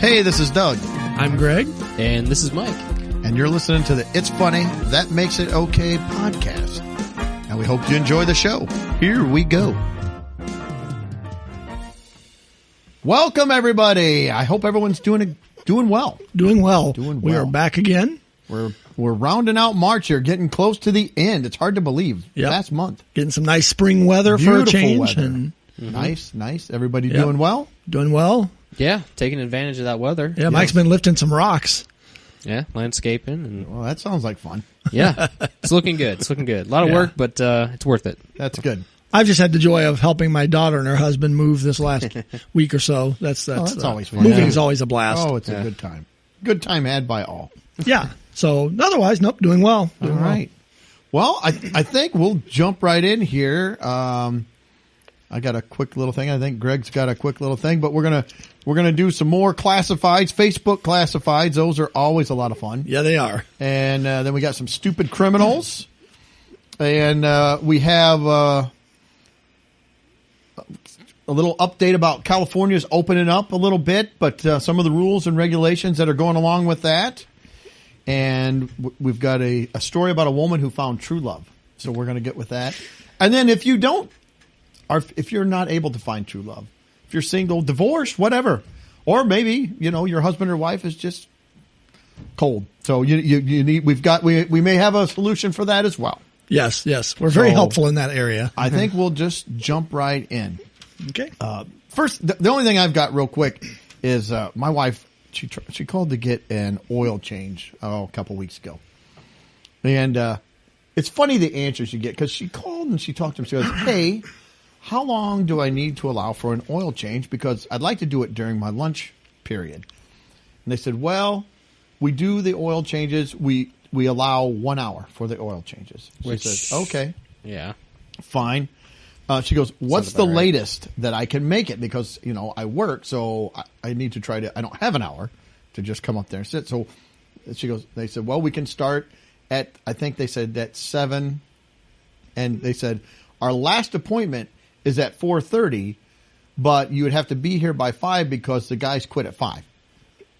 Hey, this is Doug. I'm Greg. And this is Mike. And you're listening to the It's Funny, That Makes It Okay podcast. And we hope you enjoy the show. Here we go. Welcome, everybody. I hope everyone's doing well. Doing well. Doing We well. are back again. We're rounding out March here, getting close to the end. It's hard to believe. Yep. Last month. Getting some nice spring weather Beautiful for a change. weather. And Nice. Everybody Yep. doing well? doing well. Yeah, taking advantage of that weather. Yeah, Mike's been lifting some rocks. Yeah, landscaping. And Well, that sounds like fun. yeah, it's looking good. It's looking good. A lot of Yeah. work, but it's worth it. That's good. I've just had the joy of helping my daughter and her husband move this last week or so. That's always fun. Moving Yeah. is always a blast. Oh, it's a good time. Good time had by all. Yeah. So otherwise, nope, doing well. All Doing well. right. Well, I think we'll jump right in here. I got a quick little thing. I think Greg's got a quick little thing, but we're gonna do some more classifieds, Facebook classifieds. Those are always a lot of fun. Yeah, they are. And then we got some stupid criminals, and we have a little update about California's opening up a little bit, but some of the rules and regulations that are going along with that. And we've got a story about a woman who found true love. So we're going to get with that. And then if you're not able to find true love, if you're single, divorced, whatever, or maybe, your husband or wife is just cold. So you need, we may have a solution for that as well. Yes. We're very So, helpful in that area. I think we'll just jump right in. Okay. First, the only thing I've got real quick is my wife. She called to get an oil change a couple weeks ago, and it's funny the answers you get because she called and she talked to him. She goes, "Hey, how long do I need to allow for an oil change? Because I'd like to do it during my lunch period." And they said, "Well, we do the oil changes. We allow 1 hour for the oil changes." She says, "Okay, Yeah. fine." She goes, "What's the about right. latest that I can make it? Because, I work, so I need to I don't have an hour to just come up there and sit." So she goes, they said, "Well, we can start at," I think they said at 7. And they said, "Our last appointment is at 4:30, but you would have to be here by 5 because the guys quit at 5.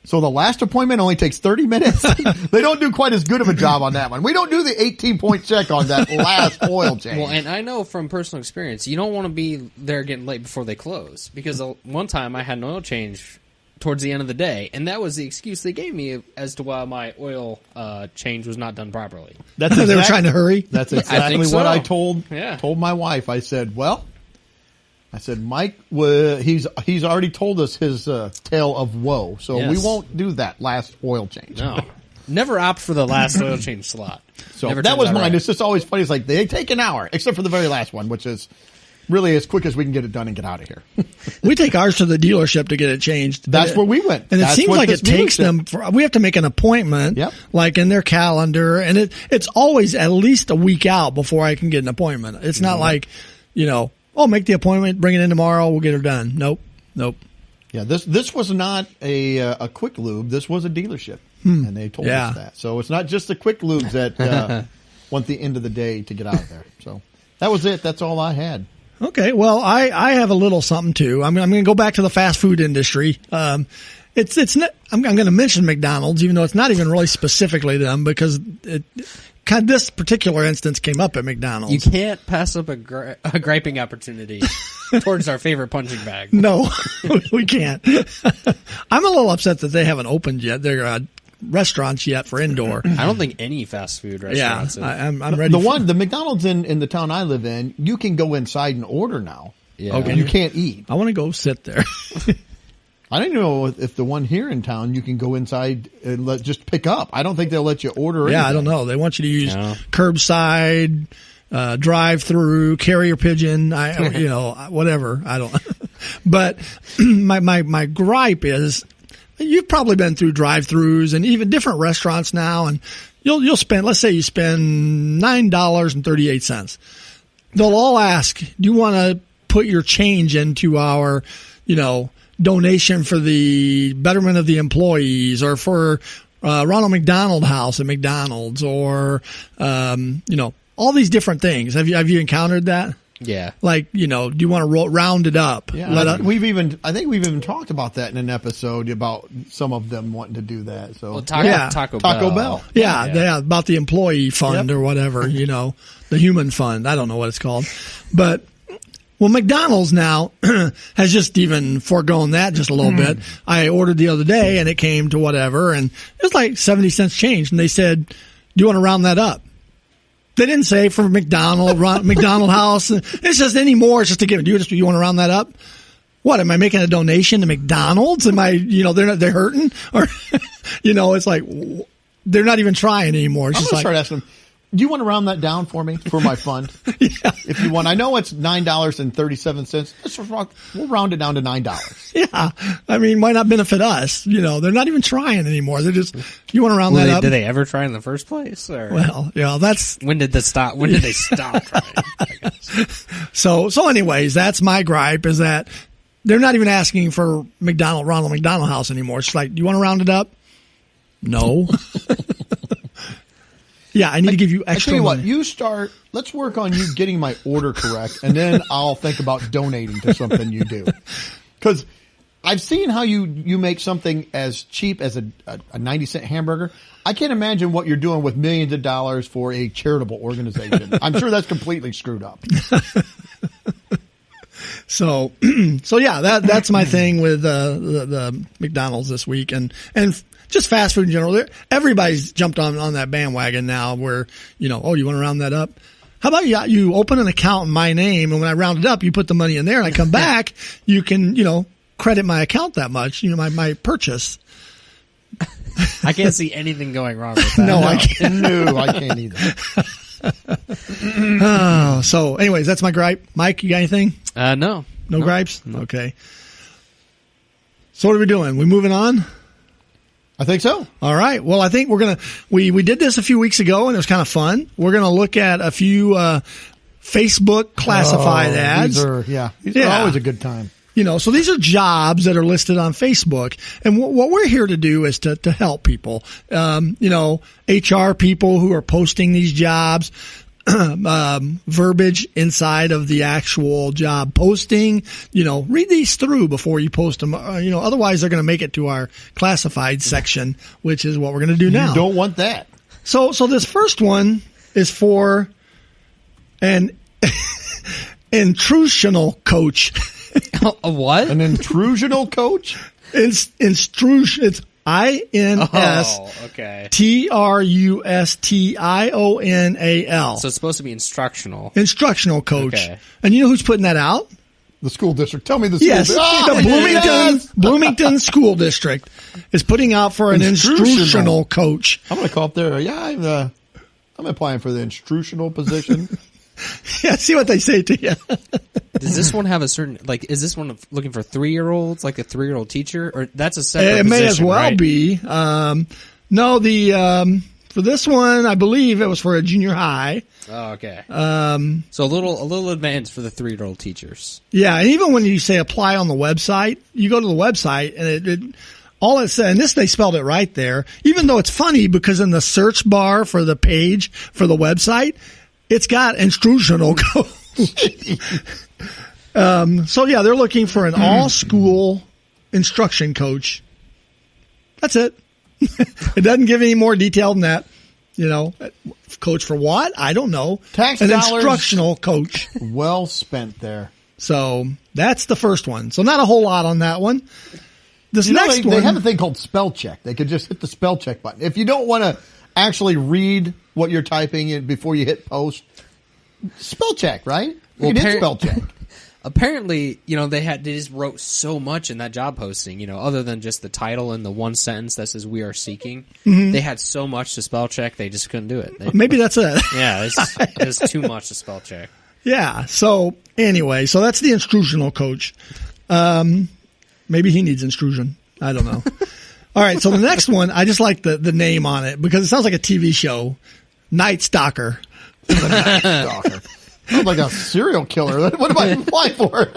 So the last appointment only takes 30 minutes. They don't do quite as good of a job on that one. We don't do the 18-point check on that last oil change. Well, and I know from personal experience, you don't want to be there getting late before they close. Because one time I had an oil change towards the end of the day, and that was the excuse they gave me as to why my oil change was not done properly. That's They were trying to hurry. That's I exactly think so. what I told Yeah. my wife. I said, Mike, he's already told us his tale of woe, so Yes. we won't do that last oil change. No. Never opt for the last oil change slot. So Never that turns was out mine. right. It's just always funny. It's like they take an hour, except for the very last one, which is really as quick as we can get it done and get out of here. We take ours to the dealership to get it changed. That's where we went. And it That's seems what like this it takes dealership- we have to make an appointment, Yep. like in their calendar, and it's always at least a week out before I can get an appointment. It's not like, make the appointment, bring it in tomorrow, we'll get her done. Nope. Yeah, this was not a quick lube. This was a dealership, and they told Yeah. us that. So it's not just the quick lubes that want the end of the day to get out of there. So that was it. That's all I had. Okay. Well, I have a little something too. I'm going to go back to the fast food industry. It's not, I'm going to mention McDonald's, even though it's not even really specifically them, because this particular instance came up at McDonald's. You can't pass up a griping opportunity towards our favorite punching bag. No, we can't. I'm a little upset that they haven't opened yet. Their restaurants yet for indoor. I don't think any fast food Yeah, restaurants have. I'm ready. The McDonald's in the town I live in, you can go inside and order now. Yeah. Okay. And you can't eat. I want to go sit there. I don't know if the one here in town you can go inside and just pick up. I don't think they'll let you order. Yeah, anything. I don't know. They want you to use No. curbside, drive-through, carrier pigeon, whatever. I don't. But my gripe is, you've probably been through drive-throughs and even different restaurants now, and you'll spend, let's say you spend $9.38. They'll all ask, do you want to put your change into our, donation for the betterment of the employees, or for Ronald McDonald House at McDonald's, or all these different things. Have you encountered that? Yeah. Like, do you want to round it up? Yeah, I think we've even talked about that in an episode about some of them wanting to do that. So Taco Bell. Yeah, about the employee fund or whatever, the human fund. I don't know what it's called. But, well, McDonald's now has just even foregone that just a little bit. I ordered the other day and it came to whatever, and it was like 70 cents change. And they said, do you want to round that up? They didn't say for McDonald house. It's just anymore. It's just to give. You want to round that up? What, am I making a donation to McDonald's? Am I, they're hurting, or, it's like they're not even trying anymore. It's I'm just gonna start asking them, do you want to round that down for me for my fund? Yeah. If you want, I know it's $9.37. We'll round it down to $9. Yeah. I mean, why not benefit us? They're not even trying anymore. They're just, you want to round that up? Did they ever try in the first place? Or? Well, that's. When did they stop trying? I guess. So anyways, that's my gripe, is that they're not even asking for Ronald McDonald House anymore. It's like, do you want to round it up? No. Yeah, I need to give you extra money. What, let's work on you getting my order correct, and then I'll think about donating to something you do. Because I've seen how you make something as cheap as a 90-cent hamburger. I can't imagine what you're doing with millions of dollars for a charitable organization. I'm sure that's completely screwed up. So yeah, that's my thing with the McDonald's this week, and just fast food in general. Everybody's jumped on that bandwagon now where, you want to round that up? How about you open an account in my name, and when I round it up, you put the money in there, and I come back, you can, credit my account that much, my purchase. I can't see anything going wrong with that. No, I can't. No, I can't either. So anyways, that's my gripe. Mike, you got anything? No. No gripes? No. Okay. So what are we doing? We moving on? I think so. All right. Well, I think we did this a few weeks ago, and it was kind of fun. We're going to look at a few Facebook classified ads. These are always a good time. So these are jobs that are listed on Facebook, and what we're here to do is to help people. HR people who are posting these jobs, verbiage inside of the actual job posting. Read these through before you post them. Otherwise they're going to make it to our classified section, which is what we're going to do now. You don't want that. So this first one is for an intrusional coach. A what? An intrusional coach? It's INSTRUSTIONAL. So it's supposed to be instructional. Instructional coach. Okay. And you know who's putting that out? The school district. Tell me the school district. The Bloomington School District is putting out for an instructional coach. I'm going to call up there. Yeah, I'm applying for the instructional position. Yeah, see what they say to you. Does this one have a certain, is this one looking for 3-year-olds, like a 3-year-old teacher? Or that's a separate position, It may as well right? be. For this one, I believe it was for a junior high. Oh, okay. So a little advanced for the 3-year-old teachers. Yeah, and even when you say apply on the website, you go to the website and all it said, and they spelled it right there, even though it's funny because in the search bar for the page for the website, it's got instructional coach. So yeah, they're looking for an all-school instruction coach. That's it. It doesn't give any more detail than that. Coach for what? I don't know. Tax an dollars instructional coach. Well spent there. So that's the first one. So not a whole lot on that one. This next one. They have a thing called spell check. They could just hit the spell check button. If you don't want to actually read what you're typing in before you hit post, spell check, right? You can hit spell check. Apparently, they just wrote so much in that job posting, other than just the title and the one sentence that says we are seeking. Mm-hmm. They had so much to spell check, they just couldn't do it. Maybe that's it. Yeah, it's too much to spell check. Yeah. So anyway, that's the instructional coach. Maybe he needs instruction. I don't know. All right. So the next one, I just like the name on it because it sounds like a TV show. Night Stalker. The Night Stalker. Sounds like a serial killer. What am I applying for?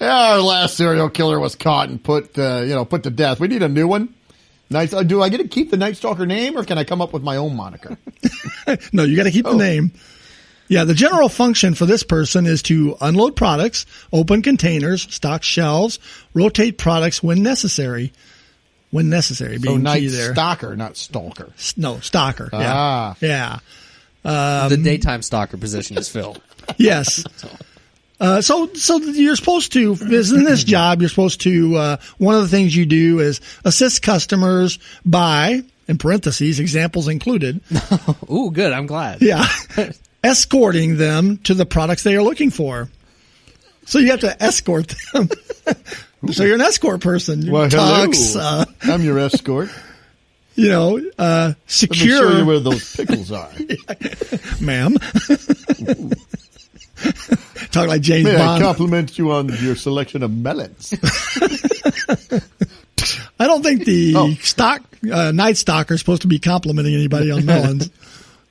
Our last serial killer was caught and put to death. We need a new one. Do I get to keep the Night Stalker name, or can I come up with my own moniker? No, you got to keep the name. Yeah, the general function for this person is to unload products, open containers, stock shelves, rotate products when necessary. When necessary, being night key there. stalker, not stalker. No, stalker. Yeah. Ah. Yeah. The daytime stalker position is filled. Yes. So you're supposed to, in this job, you're supposed to, one of the things you do is assist customers by, in parentheses, examples included. Ooh, good. I'm glad. Yeah. Escorting them to the products they are looking for. So you have to escort them. So you're an escort person. Well, Tux, hello. I'm your escort. Secure. Let me show you where those pickles are. Ma'am. Talk like James May Bond. I compliment you on your selection of melons? I don't think the Night Stalker is supposed to be complimenting anybody on melons.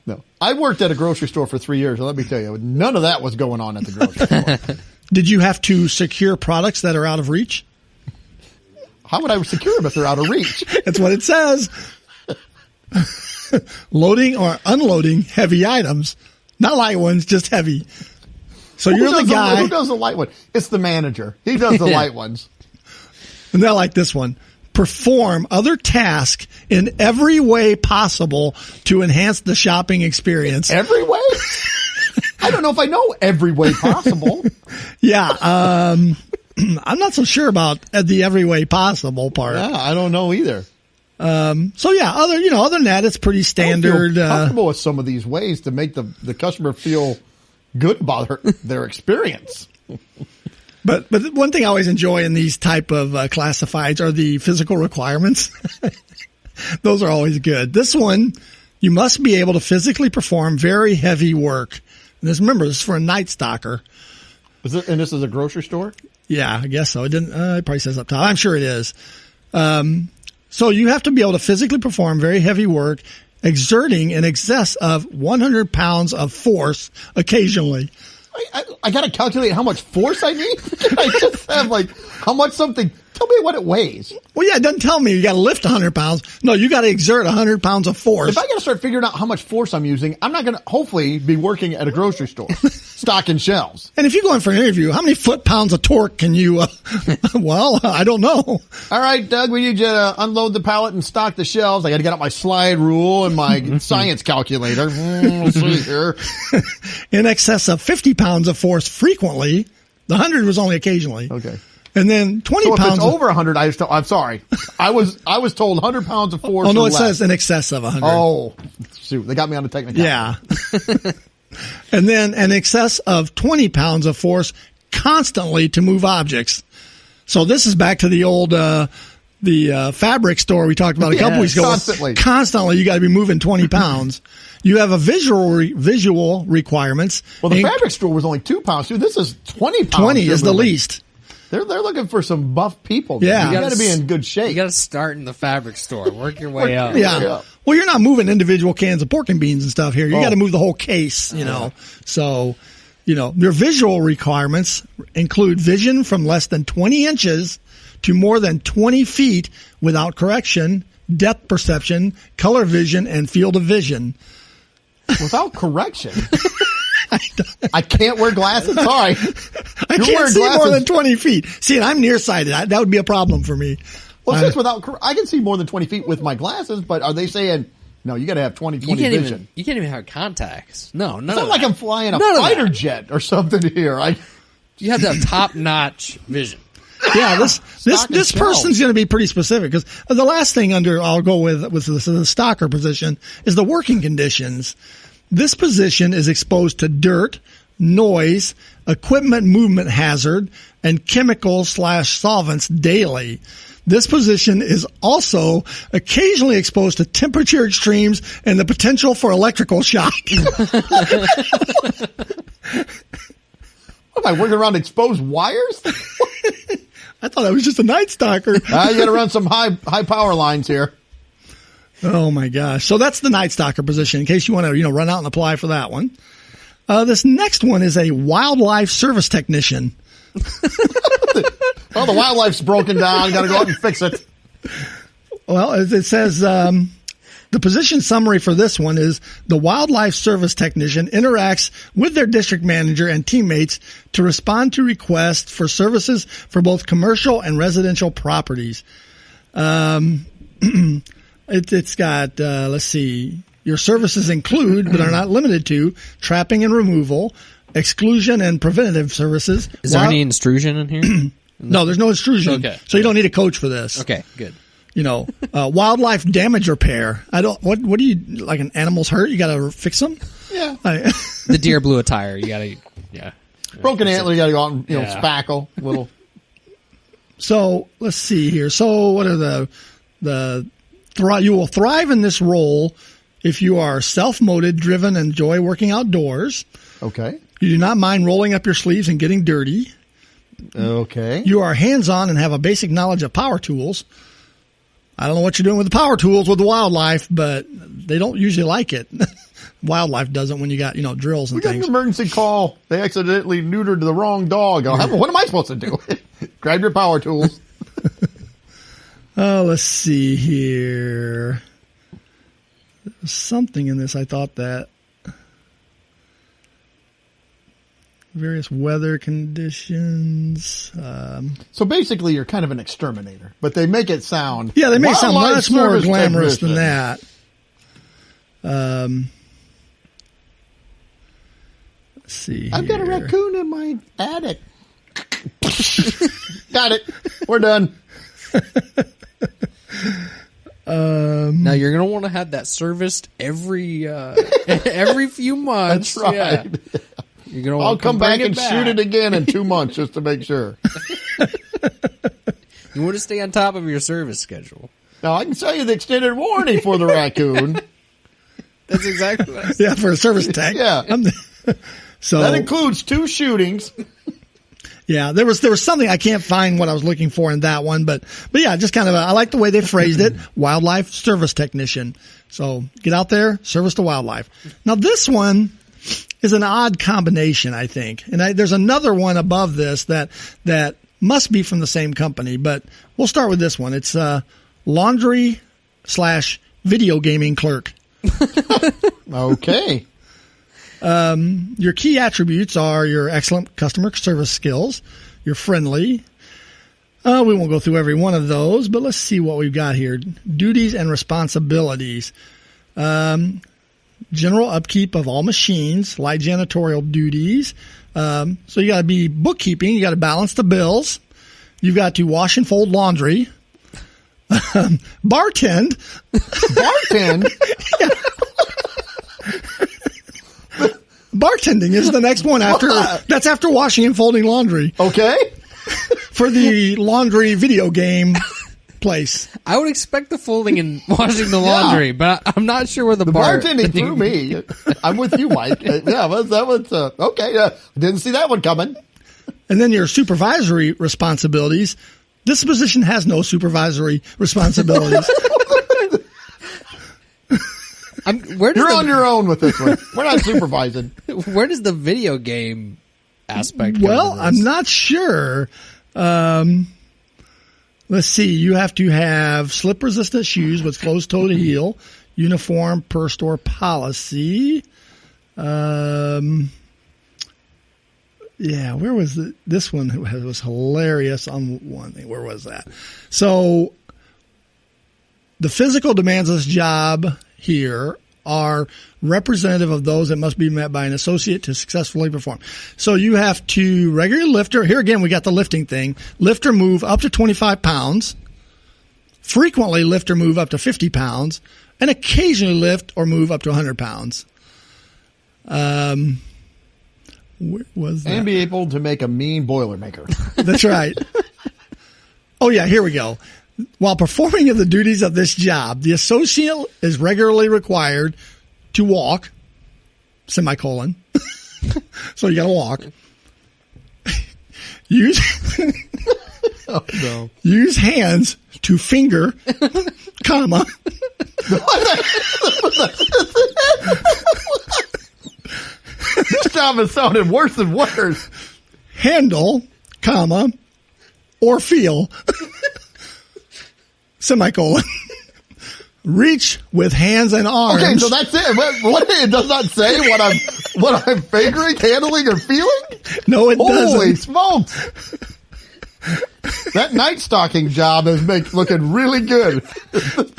No. I worked at a grocery store for 3 years, and let me tell you, none of that was going on at the grocery store. Did you have to secure products that are out of reach? How would I secure them if they're out of reach? That's what it says. Loading or unloading heavy items. Not light ones, just heavy. So you're the guy. Who does the light one? It's the manager. He does the light ones. And they're like this one. Perform other tasks in every way possible to enhance the shopping experience. Every way? I don't know if I know every way possible. Yeah. I'm not so sure about the every way possible part. Yeah, I don't know either. So yeah, other than that, it's pretty standard. I feel comfortable with some of these ways to make the customer feel good about their experience. But one thing I always enjoy in these type of classifieds are the physical requirements. Those are always good. This one, you must be able to physically perform very heavy work. And remember, this is for a Night Stalker. And this is a grocery store? Yeah, I guess so. It didn't. It probably says up top. I'm sure it is. So you have to be able to physically perform very heavy work, exerting in excess of 100 pounds of force occasionally. I got to calculate how much force I need. I just have how much something. Tell me what it weighs. Well, yeah, it doesn't tell me you got to lift 100 pounds. No, you got to exert 100 pounds of force. If I got to start figuring out how much force I'm using, I'm not going to hopefully be working at a grocery store, stocking shelves. And if you go in for an interview, how many foot-pounds of torque can you, well, I don't know. All right, Doug, we need you to unload the pallet and stock the shelves. I got to get out my slide rule and my science calculator. Let's see here. In excess of 50 pounds of force frequently. The 100 was only occasionally. Okay. And then 20 so if pounds. It's over 100. I'm sorry. I was told 100 pounds of force. Oh no, or it less. says in excess of 100. Oh, shoot! They got me on the technical. Yeah. And then an excess of 20 pounds of force constantly to move objects. So this is back to the old fabric store we talked about a couple weeks ago. Constantly, you got to be moving 20 pounds. You have a visual requirements. Well, the fabric store was only 2 pounds. Dude, this is 20 pounds. 20 is the least. They're looking for some buff people. Yeah. You got to be in good shape. You got to start in the fabric store, work your way up. Yeah. Well, you're not moving individual cans of pork and beans and stuff here. You got to move the whole case, know. So, your visual requirements include vision from less than 20 inches to more than 20 feet without correction, depth perception, color vision, and field of vision. Without correction? I can't wear glasses. Sorry. I can't see more than 20 feet. See, and I'm nearsighted. That would be a problem for me. Well, since I can see more than 20 feet with my glasses, but are they saying, no, you got to have 20 vision? You can't even have contacts. No, it's not like I'm flying a fighter jet or something here. You have to have top-notch vision. Yeah, this person's going to be pretty specific because the last thing I'll go with the stalker position is the working conditions. This position is exposed to dirt, noise, equipment movement hazard, and chemicals/solvents daily. This position is also occasionally exposed to temperature extremes and the potential for electrical shock. Am I working around exposed wires? I thought I was just a Night Stalker. You got to run some high power lines here. Oh my gosh. So that's the Night Stalker position in case you want to, run out and apply for that one. This next one is a wildlife service technician. Well, the wildlife's broken down. Got to go out and fix it. Well, it says, The position summary for this one is the wildlife service technician interacts with their district manager and teammates to respond to requests for services for both commercial and residential properties. It's got, let's see, your services include, but are not limited to, trapping and removal, exclusion and preventative services. Is there any intrusion in here? No, there's no intrusion. Okay. So you don't need a coach for this. Okay, good. You know, wildlife damage repair. What do you, like an animal's hurt, you gotta fix them? Yeah. The deer blew a tire. You gotta, yeah. Broken antler, you gotta go out and, spackle a little. So let's see here. So what are you will thrive in this role if you are self-motivated, driven, and enjoy working outdoors. Okay. You do not mind rolling up your sleeves and getting dirty. Okay. You are hands-on and have a basic knowledge of power tools. I don't know what you're doing with the power tools with the wildlife, but they don't usually like it. Wildlife doesn't when you got, drills and We got things. an emergency call. They accidentally neutered the wrong dog. What am I supposed to do? Grab your power tools. Oh, let's see here. There's something in this I thought that various weather conditions. So basically, you're kind of an exterminator, but they make it sound. Yeah, they make it sound wildlife much more service glamorous than technician. that. Let's see. I've got a here. raccoon in my attic. Got it. We're done. Now you're gonna want to have that serviced every few months. That's right. Yeah. You're gonna. I'll want to come back bring and it shoot it again in 2 months just to make sure. You want to stay on top of your service schedule. Now I can tell you the extended warranty for the raccoon. That's exactly what I said. Yeah, for a service tech. Yeah. So That includes 2 shootings. yeah, there was something I can't find what I was looking for in that one, but yeah, just kind of I like the way they phrased it. Wildlife service technician. So get out there, service to wildlife. Now this one is an odd combination, I think, and there's another one above this that must be from the same company, but we'll start with this one. It's laundry/video gaming clerk. Okay. Your key attributes are your excellent customer service skills. You're friendly. We won't go through every one of those, but let's see what we've got here. Duties and responsibilities. General upkeep of all machines, light janitorial duties. So you got to be bookkeeping. You got to balance the bills. You've got to wash and fold laundry. Bartend. Bartend? Bartending is the next one that's after washing and folding laundry Okay. for the laundry video game place. I would expect the folding and washing the laundry, but I'm not sure where the Bartending threw me. I'm with you, Mike. Yeah, that was okay. Didn't see that one coming. And then your supervisory responsibilities. This position has no supervisory responsibilities. You're on your own with this one. We're not supervising. Where does the video game aspect come Well, into this? I'm not sure. Let's see. You have to have slip-resistant shoes with closed toe to heel, uniform per store policy. Yeah, where was this one? Was hilarious on one thing. Where was that? So the physical demands of this job here are representative of those that must be met by an associate to successfully perform. So you have to regularly lift or here again we got the lifting thing. Lift or move up to 25 pounds. Frequently lift or move up to 50 pounds, and occasionally lift or move up to 100 pounds. Where was that? And be able to make a mean Boilermaker. That's right. Oh yeah, here we go. While performing the duties of this job, the associate is regularly required to walk, semicolon. So you gotta walk. Use hands to finger, comma. This job is sounding worse and worse. Handle, comma, or feel, semicolon. reach with hands and arms. Okay, so that's it. It does not say what I'm fingering, handling, or feeling? No, it doesn't. Holy smokes. That night stocking job is looking really good. What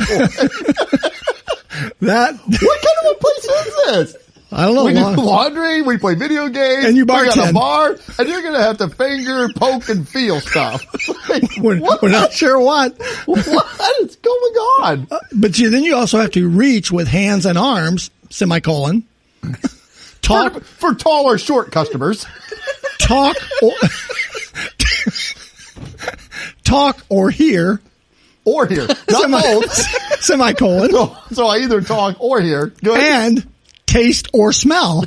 kind of a place is this? I don't know. We do laundry, we play video games, and you we got a bartend. bar, and you're going to have to finger, poke, and feel stuff. We're not sure what. What is going on? But then you also have to reach with hands and arms, semicolon. Talk For tall or short customers. Talk or hear. Or hear. Not both. Semicolon. So I either talk or hear. Good. And taste or smell.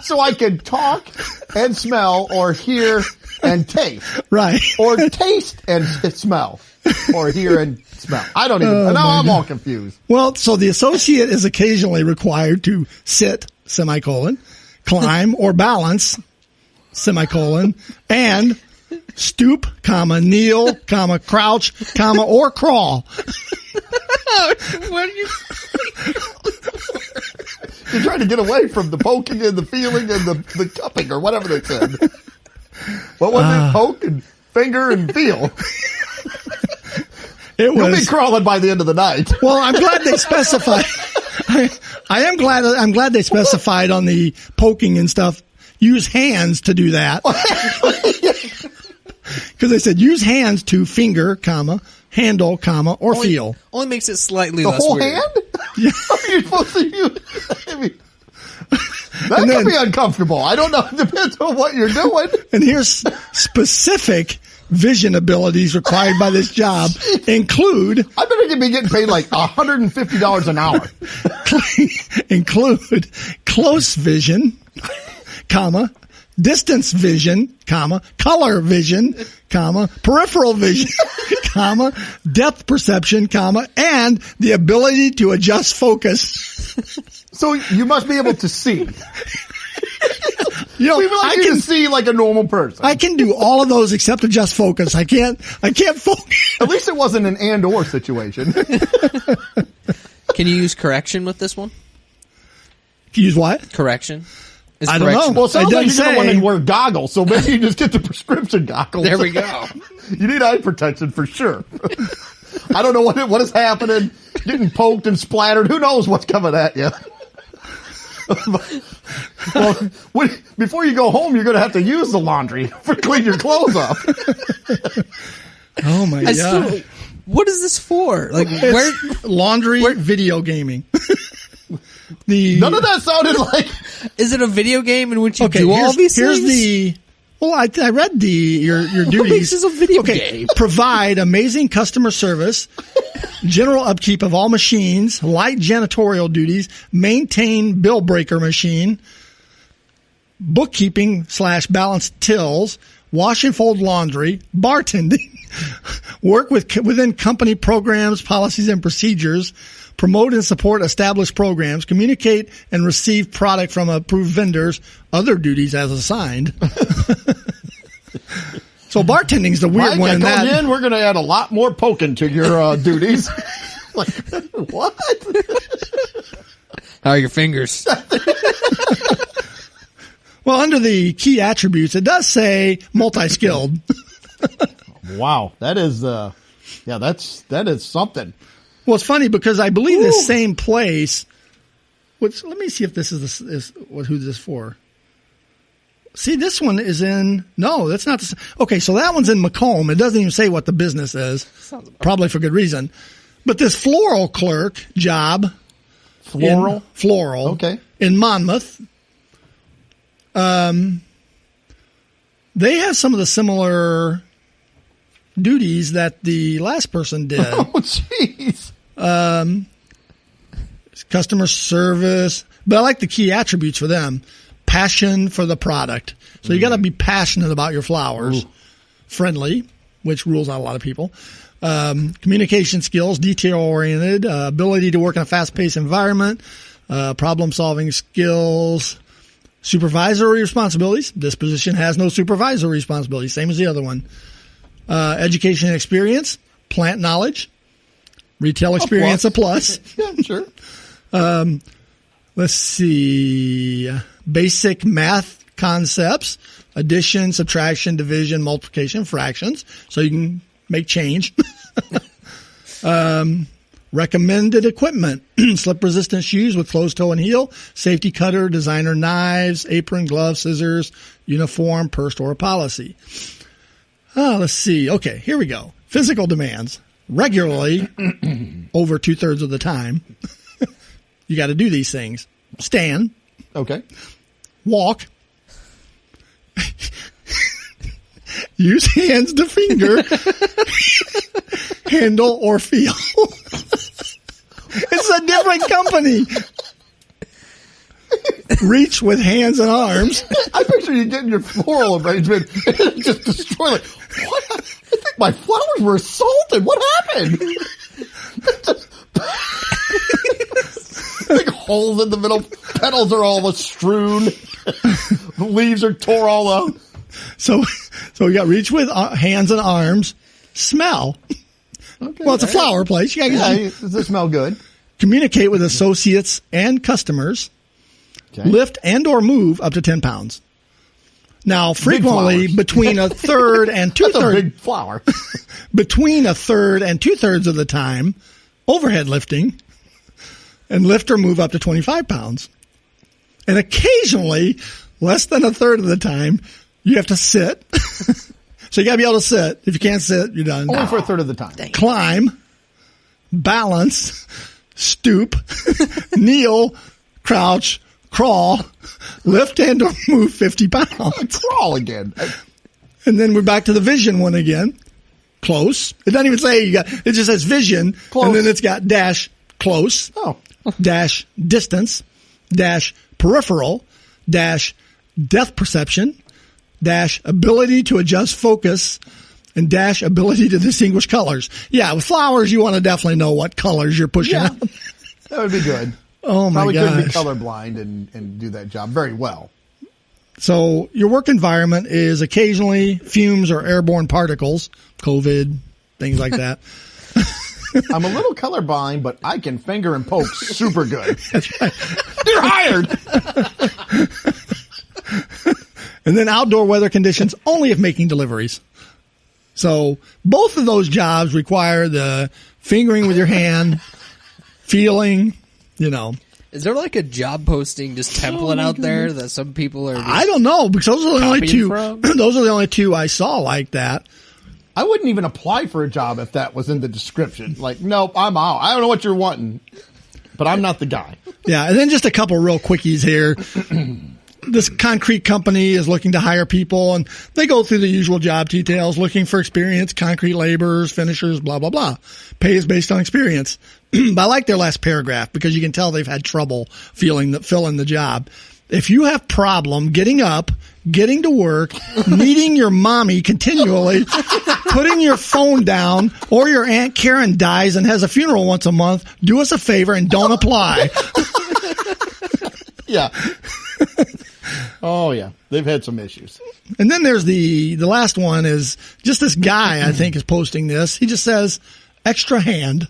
So I can talk and smell or hear and taste. Right. Or taste and smell. Or hear and smell. I don't even now I'm all confused. Well, so the associate is occasionally required to sit, semicolon, climb or balance, semicolon, and stoop, comma, kneel, comma, crouch, comma, or crawl. What are you? You're trying to get away from the poking and the feeling and the cupping or whatever they said. What was it? Poke and finger and feel. You'll be crawling by the end of the night. Well, I'm glad they specified. I'm glad they specified on the poking and stuff. Use hands to do that. Because they said use hands to finger, comma, handle, comma, or feel. Only makes it slightly The less whole weird. hand? Yeah. Are you supposed to use? I mean, that could be uncomfortable. I don't know. It depends on what you're doing. And here's specific vision abilities required by this job include. I better be getting paid like $150 an hour. Include close vision, comma, distance vision, comma, color vision, comma, peripheral vision, comma, depth perception, comma, and the ability to adjust focus. So you must be able to see. You know, We would like you to see like a normal person. I can do all of those except adjust focus. I can't focus. At least it wasn't an and/or situation. Can you use correction with this one? Use what? Correction? Is I don't correction- know. Well, it sounds It like doesn't you're going to say. want to wear goggles, so maybe you just get the prescription goggles. There we go. You need eye protection for sure. I don't know what is happening. Getting poked and splattered. Who knows what's coming at you? Well, before you go home, you're going to have to use the laundry for clean your clothes up. Oh my I god! still, what is this for? Like, where? Laundry, video gaming. None of that sounded like. Is it a video game in which you Okay, do all these here's things? Well, I read your duties. This is a video Okay, game. provide amazing customer service, general upkeep of all machines, light janitorial duties, maintain bill breaker machine, bookkeeping / balance tills, wash and fold laundry, bartending, work within company programs, policies, and procedures, promote and support established programs, communicate and receive product from approved vendors, other duties as assigned. So bartending is the weird Mike, one. In I told that you we're going to add a lot more poking to your duties. Like, what? How are your fingers? Well, under the key attributes, it does say multi-skilled. Wow, that is that is something. Well, it's funny because I believe this same place. Let me see if this is who this is for. See, this one is in. No, that's not. Okay, so that one's in Macomb. It doesn't even say what the business is. Probably for good reason. But this floral clerk job. Floral. Okay. In Monmouth. They have some of the similar duties that the last person did. Oh, jeez. Customer service, but I like the key attributes for them. Passion for the product. So you got to be passionate about your flowers. Ooh. Friendly, which rules out a lot of people. Communication skills, detail oriented, ability to work in a fast paced environment, problem solving skills, supervisory responsibilities. This position has no supervisory responsibilities, same as the other one. Education and experience, plant knowledge, Retail experience a plus. Yeah, sure. Let's see. Basic math concepts, addition, subtraction, division, multiplication, fractions. So you can make change. Recommended equipment, slip-resistant shoes with closed toe and heel, safety cutter, designer knives, apron, gloves, scissors, uniform, per store policy. Let's see. Okay, here we go. Physical demands. Regularly, over 2/3 of the time, you got to do these things. Stand. Okay. Walk. Use hands to finger, handle, or feel. It's a different company. Reach with hands and arms. I picture you getting your floral arrangement and just destroy it. What? I think my flowers were assaulted. What happened? Big holes in the middle. Petals are all strewn. The leaves are tore all out. So we got reach with hands and arms. Smell. Okay, Well, it's a flower place. You gotta does it smell good? communicate with associates and customers. Okay. Lift and or move up to 10 pounds. Now, frequently flowers. between a third and That's a two-thirds, big flower. between a third and 2/3 of the time, overhead lifting, and lift or move up to 25 pounds. And occasionally, less than a third of the time, you have to sit. So you got to be able to sit. If you can't sit, you're done. Only for a third of the time. Climb, balance, stoop, kneel, crouch, crawl, lift and or move 50 pounds. Crawl again. And then we're back to the vision one again. Close. It doesn't even say it just says vision. Close. And then it's got dash close, Oh. dash distance, dash peripheral, dash depth perception, dash ability to adjust focus, and dash ability to distinguish colors. Yeah, with flowers, you want to definitely know what colors you're pushing Yeah. out. That would be good. Oh, my Probably couldn't be gosh. colorblind and do that job very well. So your work environment is occasionally fumes or airborne particles, COVID, things like that. I'm a little colorblind, but I can finger and poke super good. You're hired. And then outdoor weather conditions only if making deliveries. So both of those jobs require the fingering with your hand, feeling, Is there like a job posting just template out there that some people are just I don't know, because those are the only copying two. from? Those are the only two I saw like that. I wouldn't even apply for a job if that was in the description. Like, nope, I'm out. I don't know what you're wanting, but I'm not the guy. Yeah, and then just a couple real quickies here. This concrete company is looking to hire people, and they go through the usual job details, looking for experience, concrete laborers, finishers, blah, blah, blah. Pay is based on experience. But I like their last paragraph because you can tell they've had trouble filling the job. If you have problem getting up, getting to work, needing your mommy continually, putting your phone down, or your Aunt Karen dies and has a funeral once a month, do us a favor and don't apply. Yeah. Oh, yeah. They've had some issues. And then there's the last one is just this guy, I think, is posting this. He just says, extra hand.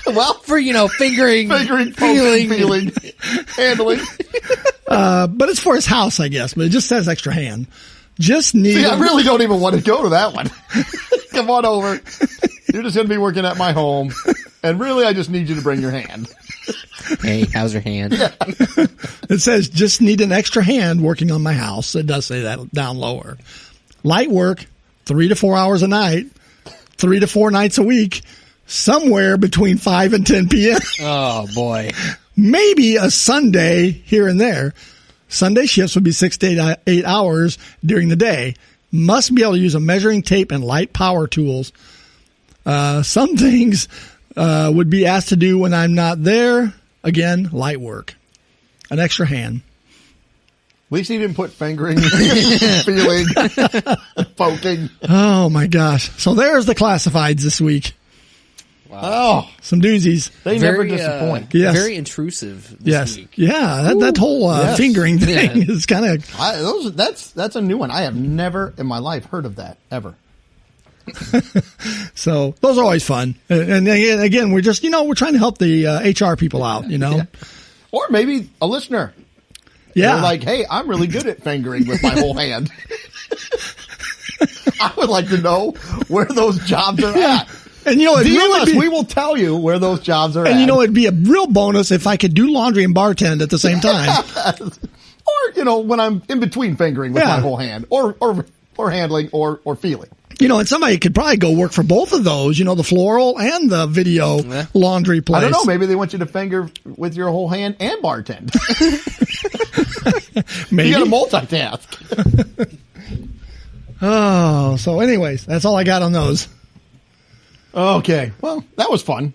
Well, for fingering, fingering, feeling. feeling, handling. But it's for his house, I guess. But it just says extra hand. Just need. See, I really don't even want to go to that one. Come on over. You're just going to be working at my home. And really, I just need you to bring your hand. Hey, how's your hand? Yeah. It says just need an extra hand working on my house. It does say that down lower. Light work, 3 to 4 hours a night, 3 to 4 nights a week, somewhere between 5 and 10 p.m. Oh boy. Maybe a Sunday here and there. Sunday shifts would be 6 to 8 hours during the day. Must be able to use a measuring tape and light power tools. Some things would be asked to do when I'm not there. Again, light work. An extra hand. At least he didn't put fingering, feeling, poking. Oh, my gosh. So there's the classifieds this week. Oh, Some doozies. they never disappoint. Yes. Very intrusive this Yes. week. Yeah, that whole Yes. fingering thing Yeah. is kind of... That's a new one. I have never in my life heard of that, ever. So those are always fun. And again, we're just, we're trying to help the HR people out, Yeah. Or maybe a listener. Yeah. They're like, hey, I'm really good at fingering with my whole hand. I would like to know where those jobs are at. And DM us, we will tell you where those jobs are at. And it'd be a real bonus if I could do laundry and bartend at the same time. Or, when I'm in between fingering with my whole hand, or handling, or feeling. And somebody could probably go work for both of those, the floral and the video laundry place. I don't know. Maybe they want you to finger with your whole hand and bartend. Maybe. You got to multitask. Oh, so anyways, that's all I got on those. Okay. Well, that was fun.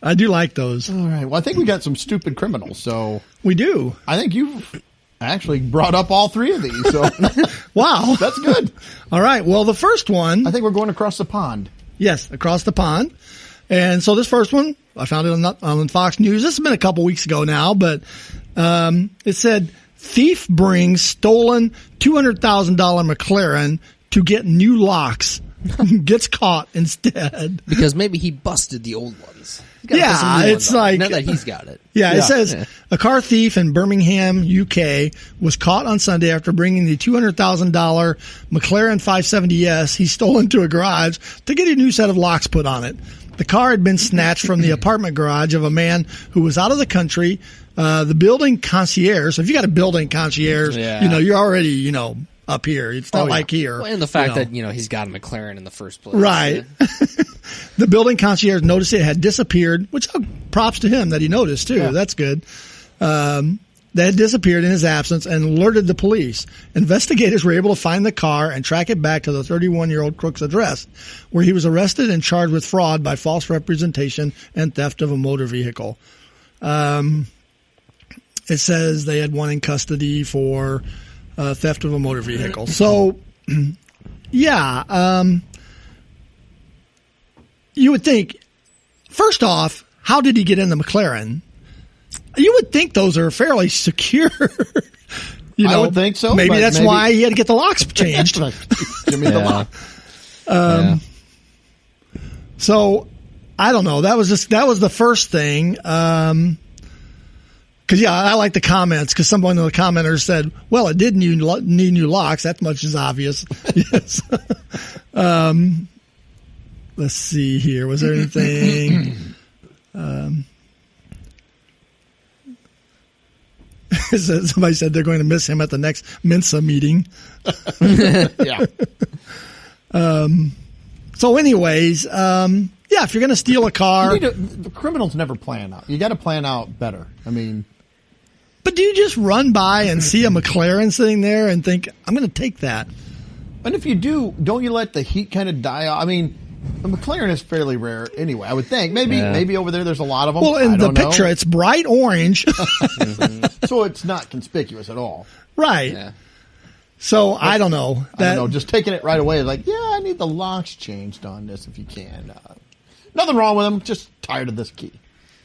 I do like those. All right. Well, I think we got some stupid criminals, so. We do. I think you've actually brought up all three of these, so. Wow. That's good. All right. Well, the first one. I think we're going across the pond. Yes, across the pond. And so this first one, I found it on Fox News. This has been a couple weeks ago now, but it said, thief brings stolen $200,000 McLaren to get new locks. Gets caught instead. Because maybe he busted the old ones. Yeah, it's like... Now that he's got it. Yeah, it says, a car thief in Birmingham, UK, was caught on Sunday after bringing the $200,000 McLaren 570S he stole into a garage to get a new set of locks put on it. The car had been snatched from the apartment garage of a man who was out of the country. The building concierge, so if you got a building concierge, you're already, up here. It's not like here. Well, and the fact that, he's got a McLaren in the first place. Right. The building concierge noticed it had disappeared, which props to him that he noticed too. Yeah. That's good. That had disappeared in his absence and alerted the police. Investigators were able to find the car and track it back to the 31-year-old crook's address, where he was arrested and charged with fraud by false representation and theft of a motor vehicle. It says they had one in custody for theft of a motor vehicle. So, yeah, you would think, first off, how did he get in the McLaren? You would think those are fairly secure. I would think so. Maybe that's why he had to get the locks changed. Give me the lock. So, I don't know. That was the first thing. Because, I like the comments, because someone in the commenters said, well, it did need new locks. That much is obvious. Yes. Let's see here. Was there anything? Somebody said they're going to miss him at the next Mensa meeting. Yeah. So anyways, if you're going to steal a car. The criminals never plan out. You got to plan out better. I mean. But do you just run by and see a McLaren sitting there and think, I'm going to take that? And if you do, don't you let the heat kind of die off? I mean, the McLaren is fairly rare anyway, I would think. Maybe over there's a lot of them. Well, in the picture, it's bright orange. So it's not conspicuous at all. Right. Yeah. So I don't know. I don't know. Just taking it right away, like, I need the locks changed on this if you can. Nothing wrong with them. Just tired of this key.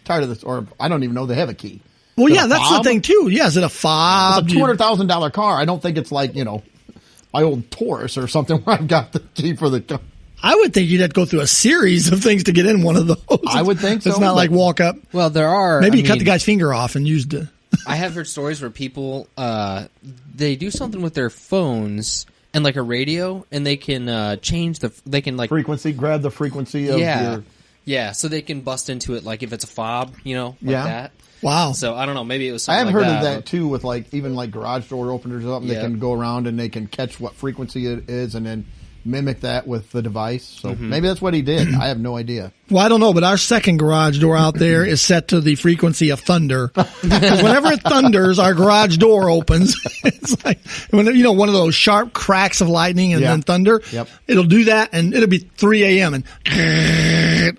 Tired of this. Or I don't even know they have a key. Well, that's the thing, too. Yeah, is it a fob? It's a $200,000 car. I don't think it's like, my old Taurus or something where I've got the key for the car. I would think you'd have to go through a series of things to get in one of those. I would think so. It's not like walk up. Well, there are. Maybe you cut the guy's finger off and used it. I have heard stories where people, they do something with their phones and like a radio, and they can change frequency, grab the frequency of your. Yeah, so they can bust into it like if it's a fob, like that. Wow. So I don't know. Maybe it was something I have like heard of that too with even garage door openers or something. They can go around and they can catch what frequency it is and then mimic that with the device. So maybe that's what he did. I have no idea. Well, I don't know, but our second garage door out there is set to the frequency of thunder. Because whenever it thunders, our garage door opens. It's like, one of those sharp cracks of lightning and then thunder. Yep. It'll do that, and it'll be 3 a.m. and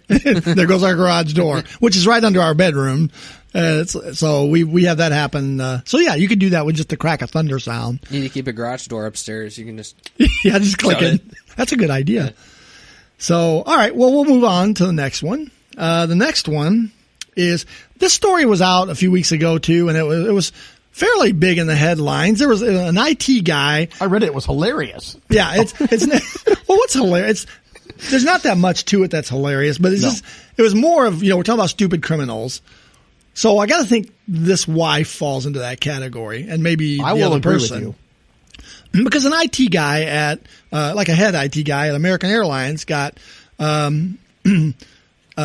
there goes our garage door, which is right under our bedroom. So we have that happen. You could do that with just the crack of thunder sound. You need to keep a garage door upstairs. You can just just click it. That's a good idea. Yeah. So, all right. Well, we'll move on to the next one. The next one is, this story was out a few weeks ago too, and it was fairly big in the headlines. There was an IT guy. I read it. It was hilarious. Yeah, it's Well, what's hilarious? There's not that much to it that's hilarious, but it was more of, we're talking about stupid criminals. So I got to think this wife falls into that category, and maybe I the will other agree person. with you. Because an IT guy like a head IT guy at American Airlines got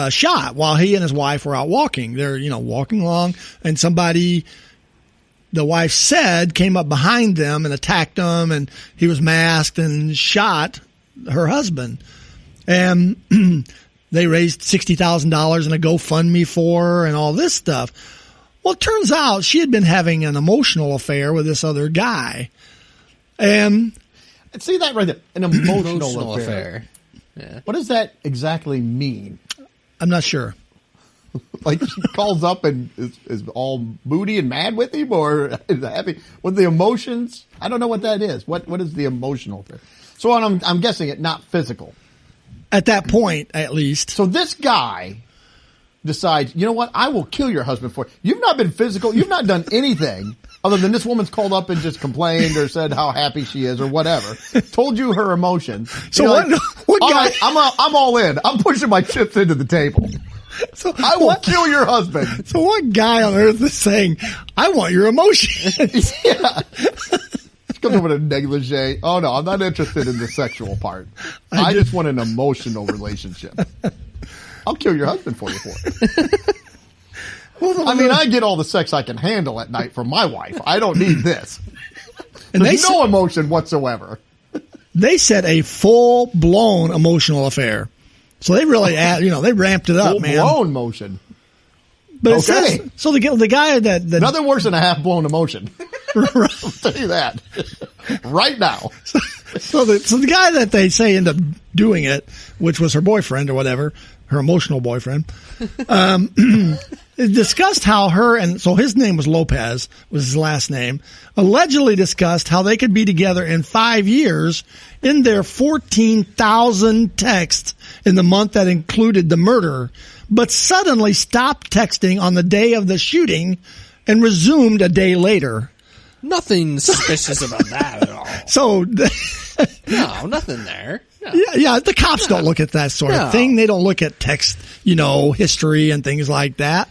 shot while he and his wife were out walking. They're, walking along, and the wife said, came up behind them and attacked them, and he was masked and shot her husband. And they raised $60,000 in a GoFundMe for her and all this stuff. Well, it turns out she had been having an emotional affair with this other guy. And see that right there, an emotional affair. Yeah. What does that exactly mean? I'm not sure. Like she calls up and is all moody and mad with him, or is happy with the emotions? I don't know what that is. What is the emotional affair? So I'm guessing it not physical. At that point, at least. So this guy decides, you know what? I will kill your husband for you. You've not been physical. You've not done anything other than this woman's called up and just complained or said how happy she is or whatever. Told you her emotions. So what all guy? right, I'm all in. I'm pushing my chips into the table. So I will kill your husband. So what guy on earth is saying, I want your emotions? Yeah. Comes over to negligee. Oh no, I'm not interested in the sexual part. I just want an emotional relationship. I'll kill your husband for you for it. I mean, I get all the sex I can handle at night from my wife. I don't need this. And there's no emotion whatsoever. They said a full-blown emotional affair. So they really, they ramped it up, man. Full-blown motion. But it says, so the guy that nothing worse than a half-blown emotion. I'll tell you that right now. So the guy that they say ended up doing it, which was her boyfriend or whatever, her emotional boyfriend, discussed how so his name was Lopez, was his last name, allegedly discussed how they could be together in 5 years in their 14,000 texts in the month that included the murder, but suddenly stopped texting on the day of the shooting and resumed a day later. Nothing suspicious about that at all. So, no, nothing there. No. Yeah, the cops don't look at that sort of thing. They don't look at text, history and things like that.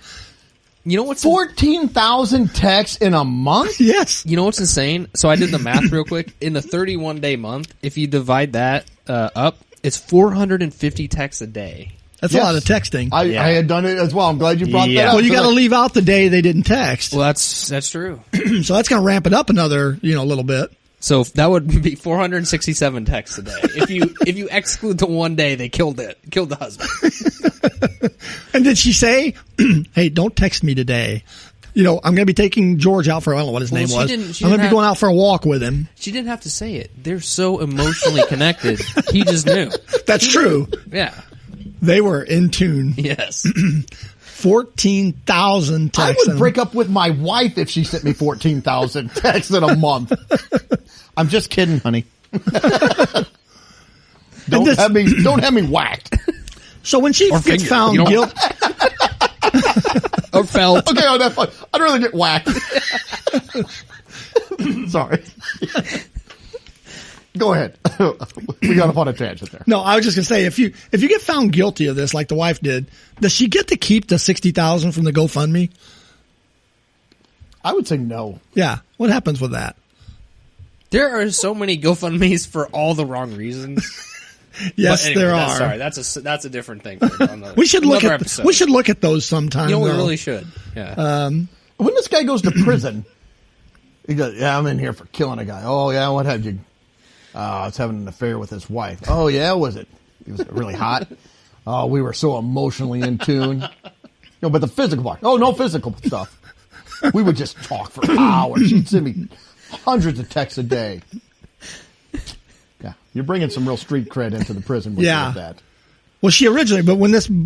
You know what's 14,000 texts in a month? Yes. You know what's insane? So I did the math real quick. In the 31-day month, if you divide that up, it's 450 texts a day. That's a lot of texting. I had done it as well. I'm glad you brought that up. Well, you got to leave out the day they didn't text. Well, that's true. So that's going to ramp it up another, little bit. So that would be 467 texts a day. If you exclude the one day they killed the husband. And did she say, "Hey, don't text me today. I'm going to be taking George out for I don't know what his name was. I'm going to be going out for a walk with him." She didn't have to say it. They're so emotionally connected. He just knew. That's true. Yeah. They were in tune. Yes. 14,000 texts. I would break up with my wife if she sent me 14,000 texts in a month. I'm just kidding, honey. Don't have me whacked. So when she gets found guilty, or felt. Okay, on that fun. I'd rather get whacked. Sorry. Go ahead. We got off on a tangent there. No, I was just gonna say if you get found guilty of this, like the wife did, does she get to keep the $60,000 from the GoFundMe? I would say no. Yeah. What happens with that? There are so many GoFundMes for all the wrong reasons. Yes, anyway, there are. Sorry, that's a different thing. For another, we should look at episode. We should look at those sometime. We really should. Yeah. When this guy goes to prison, he goes, "Yeah, I'm in here for killing a guy." "Oh yeah, what had you?" "I was having an affair with his wife." "Oh yeah, was it really hot?" "Oh, we were so emotionally in tune." But the physical part. "Oh, no physical stuff. We would just talk for hours. She'd send me hundreds of texts a day." Yeah, you're bringing some real street cred into the prison with that. Well,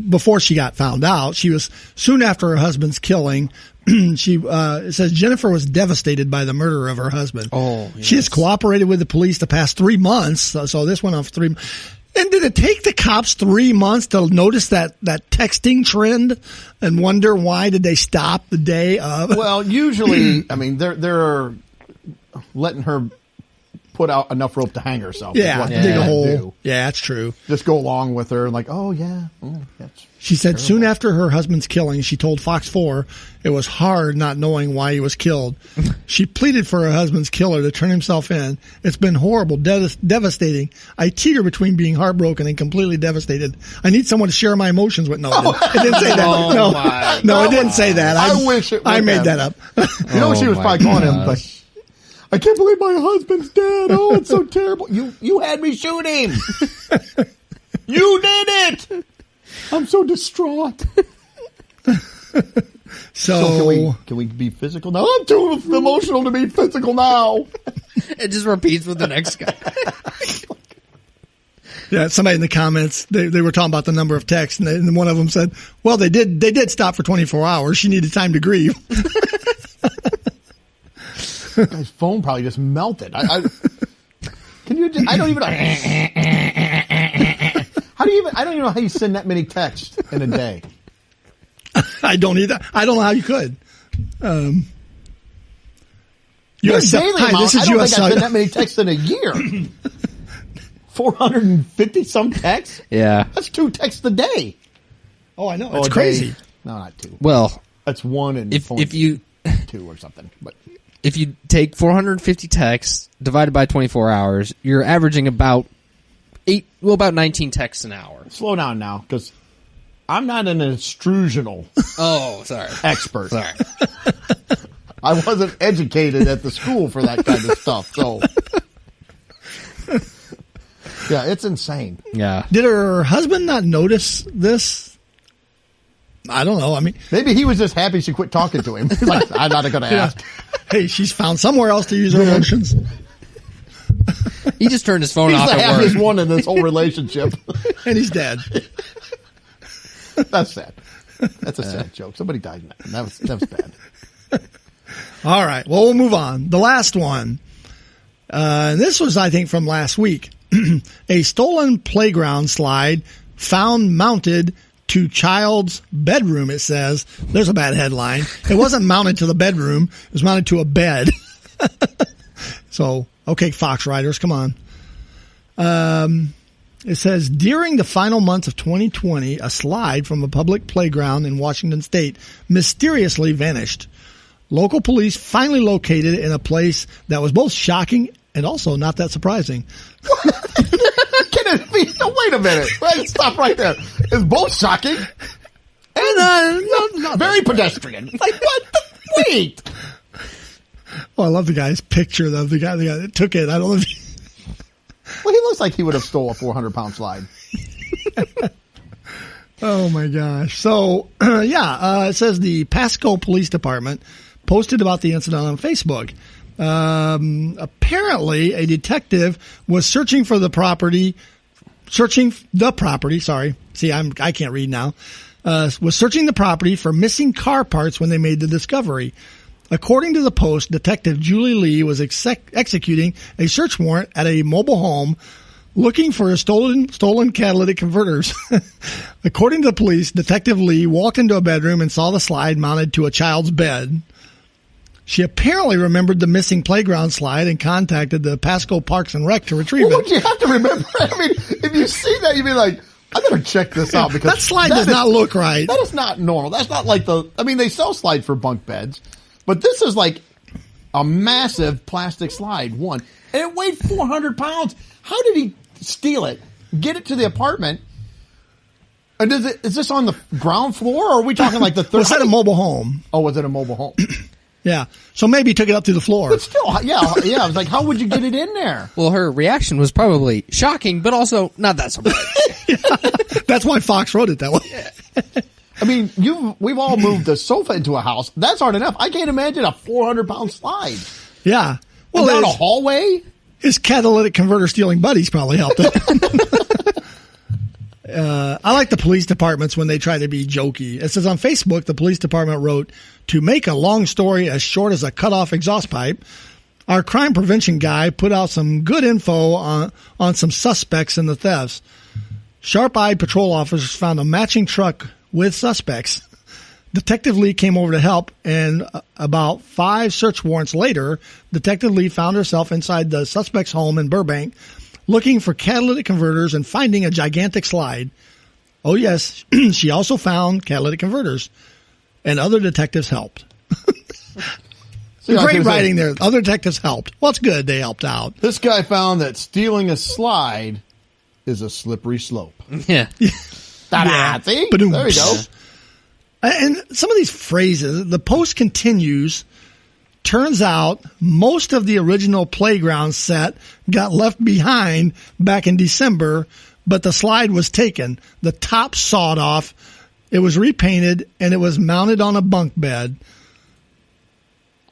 before she got found out, she was soon after her husband's killing. It says Jennifer was devastated by the murder of her husband. Oh, yes. She has cooperated with the police the past 3 months. So this went on for 3 months. And did it take the cops 3 months to notice that texting trend and wonder why did they stop the day of? Well, usually, I mean, they're letting her put out enough rope to hang herself. Yeah, What dig a hole. do. Yeah, that's true. Just go along with her and like, oh yeah, that's She said terrible. soon after her husband's killing, she told Fox 4 it was hard not knowing why he was killed. She pleaded for her husband's killer to turn himself in. It's been horrible, devastating. I teeter between being heartbroken and completely devastated. I need someone to share my emotions with. No, it didn't say that. Oh, my No, it didn't say that. I wish it would I made have. that up. You know, she was Oh, probably my calling him gosh. like, I can't believe my husband's dead. Oh, it's so terrible. You had me shoot him. You did it. I'm so distraught. So can we be physical now? I'm too emotional to be physical now. It just repeats with the next guy. Yeah, somebody in the comments, they were talking about the number of texts, and one of them said, well, they did stop for 24 hours. She needed time to grieve. Guy's phone probably just melted. Can you? I don't even know. How do you even? I don't even know how you send that many texts in a day. I don't either. I don't know how you could. Your US daily Hi, amount. this is I don't US think I send that many texts in a year. 450 some texts. Yeah. That's 2 texts a day. Oh, I know. Oh, It's a crazy. day. No, not 2. Well, That's 1 and if you 2 or something. But if you take 450 texts divided by 24 hours, you're averaging about 19 texts an hour. slow down now, because I'm not an extrusional Oh, sorry. expert. Sorry. I wasn't educated at the school for that kind of stuff. So, yeah, it's insane. Yeah. Did her husband not notice this? I don't know. I mean, Maybe he was just happy she quit talking to him. He's like, I'm not going to ask. hey, she's found somewhere else to use her emotions. He just turned his phone He's off the at happiest work. one in this whole relationship. And he's dead. That's sad. That's a sad joke. Somebody died in that. That was bad. All right. Well, we'll move on. The last one. And this was, I think, from last week. A stolen playground slide found mounted to child's bedroom, it says. There's a bad headline. It wasn't mounted to the bedroom. It was mounted to a bed. So, okay, Fox writers, come on. It says, during the final months of 2020, a slide from a public playground in Washington State mysteriously vanished. Local police finally located it in a place that was both shocking and also not that surprising. Can it be? Wait a minute. Wait, stop right there. It's both shocking and not very pedestrian. Like, what? Wait. Oh, I love the guy's picture of the guy that took it. I don't know if Well, he looks like he would have stole a 400-pound slide. Oh my gosh. So, it says the Pasco Police Department posted about the incident on Facebook. Apparently a detective was searching the property. Sorry. See, I can't read now. Was searching the property for missing car parts when they made the discovery. According to the post, Detective Julie Lee was executing a search warrant at a mobile home looking for stolen catalytic converters. According to the police, Detective Lee walked into a bedroom and saw the slide mounted to a child's bed. She apparently remembered the missing playground slide and contacted the Pasco Parks and Rec to retrieve Well, it. would you have to remember? I mean, if you see that, you'd be like, I better check this out because That slide does not look right. That is not normal. That's not like they sell slides for bunk beds, but this is like a massive plastic slide, and it weighed 400 pounds. How did he steal it, get it to the apartment? And is this on the ground floor, or are we talking like the third? Was that a mobile home? Oh, was it a mobile home? Yeah. So maybe he took it up to the floor. But still, yeah. I was like, how would you get it in there? Well, her reaction was probably shocking, but also not that surprising. That's why Fox wrote it that way. I mean, we've all moved a sofa into a house. That's hard enough. I can't imagine a 400-pound slide. Yeah. Well, Well, down a hallway. his catalytic converter stealing buddies probably helped him. I like the police departments when they try to be jokey. It says on Facebook, the police department wrote, to make a long story as short as a cut-off exhaust pipe, our crime prevention guy put out some good info on some suspects in the thefts. Sharp-eyed patrol officers found a matching truck with suspects. Detective Lee came over to help, and about 5 search warrants later, Detective Lee found herself inside the suspect's home in Burbank, looking for catalytic converters and finding a gigantic slide. Oh, yes, she also found catalytic converters, and other detectives helped. Great writing there. Other detectives helped. Well, it's good they helped out. This guy found that stealing a slide is a slippery slope. Yeah. Ta-da! See? Ba-doom. There you go. And some of these phrases, the post continues, turns out most of the original playground set got left behind back in December, but the slide was taken. The top sawed off, it was repainted, and it was mounted on a bunk bed.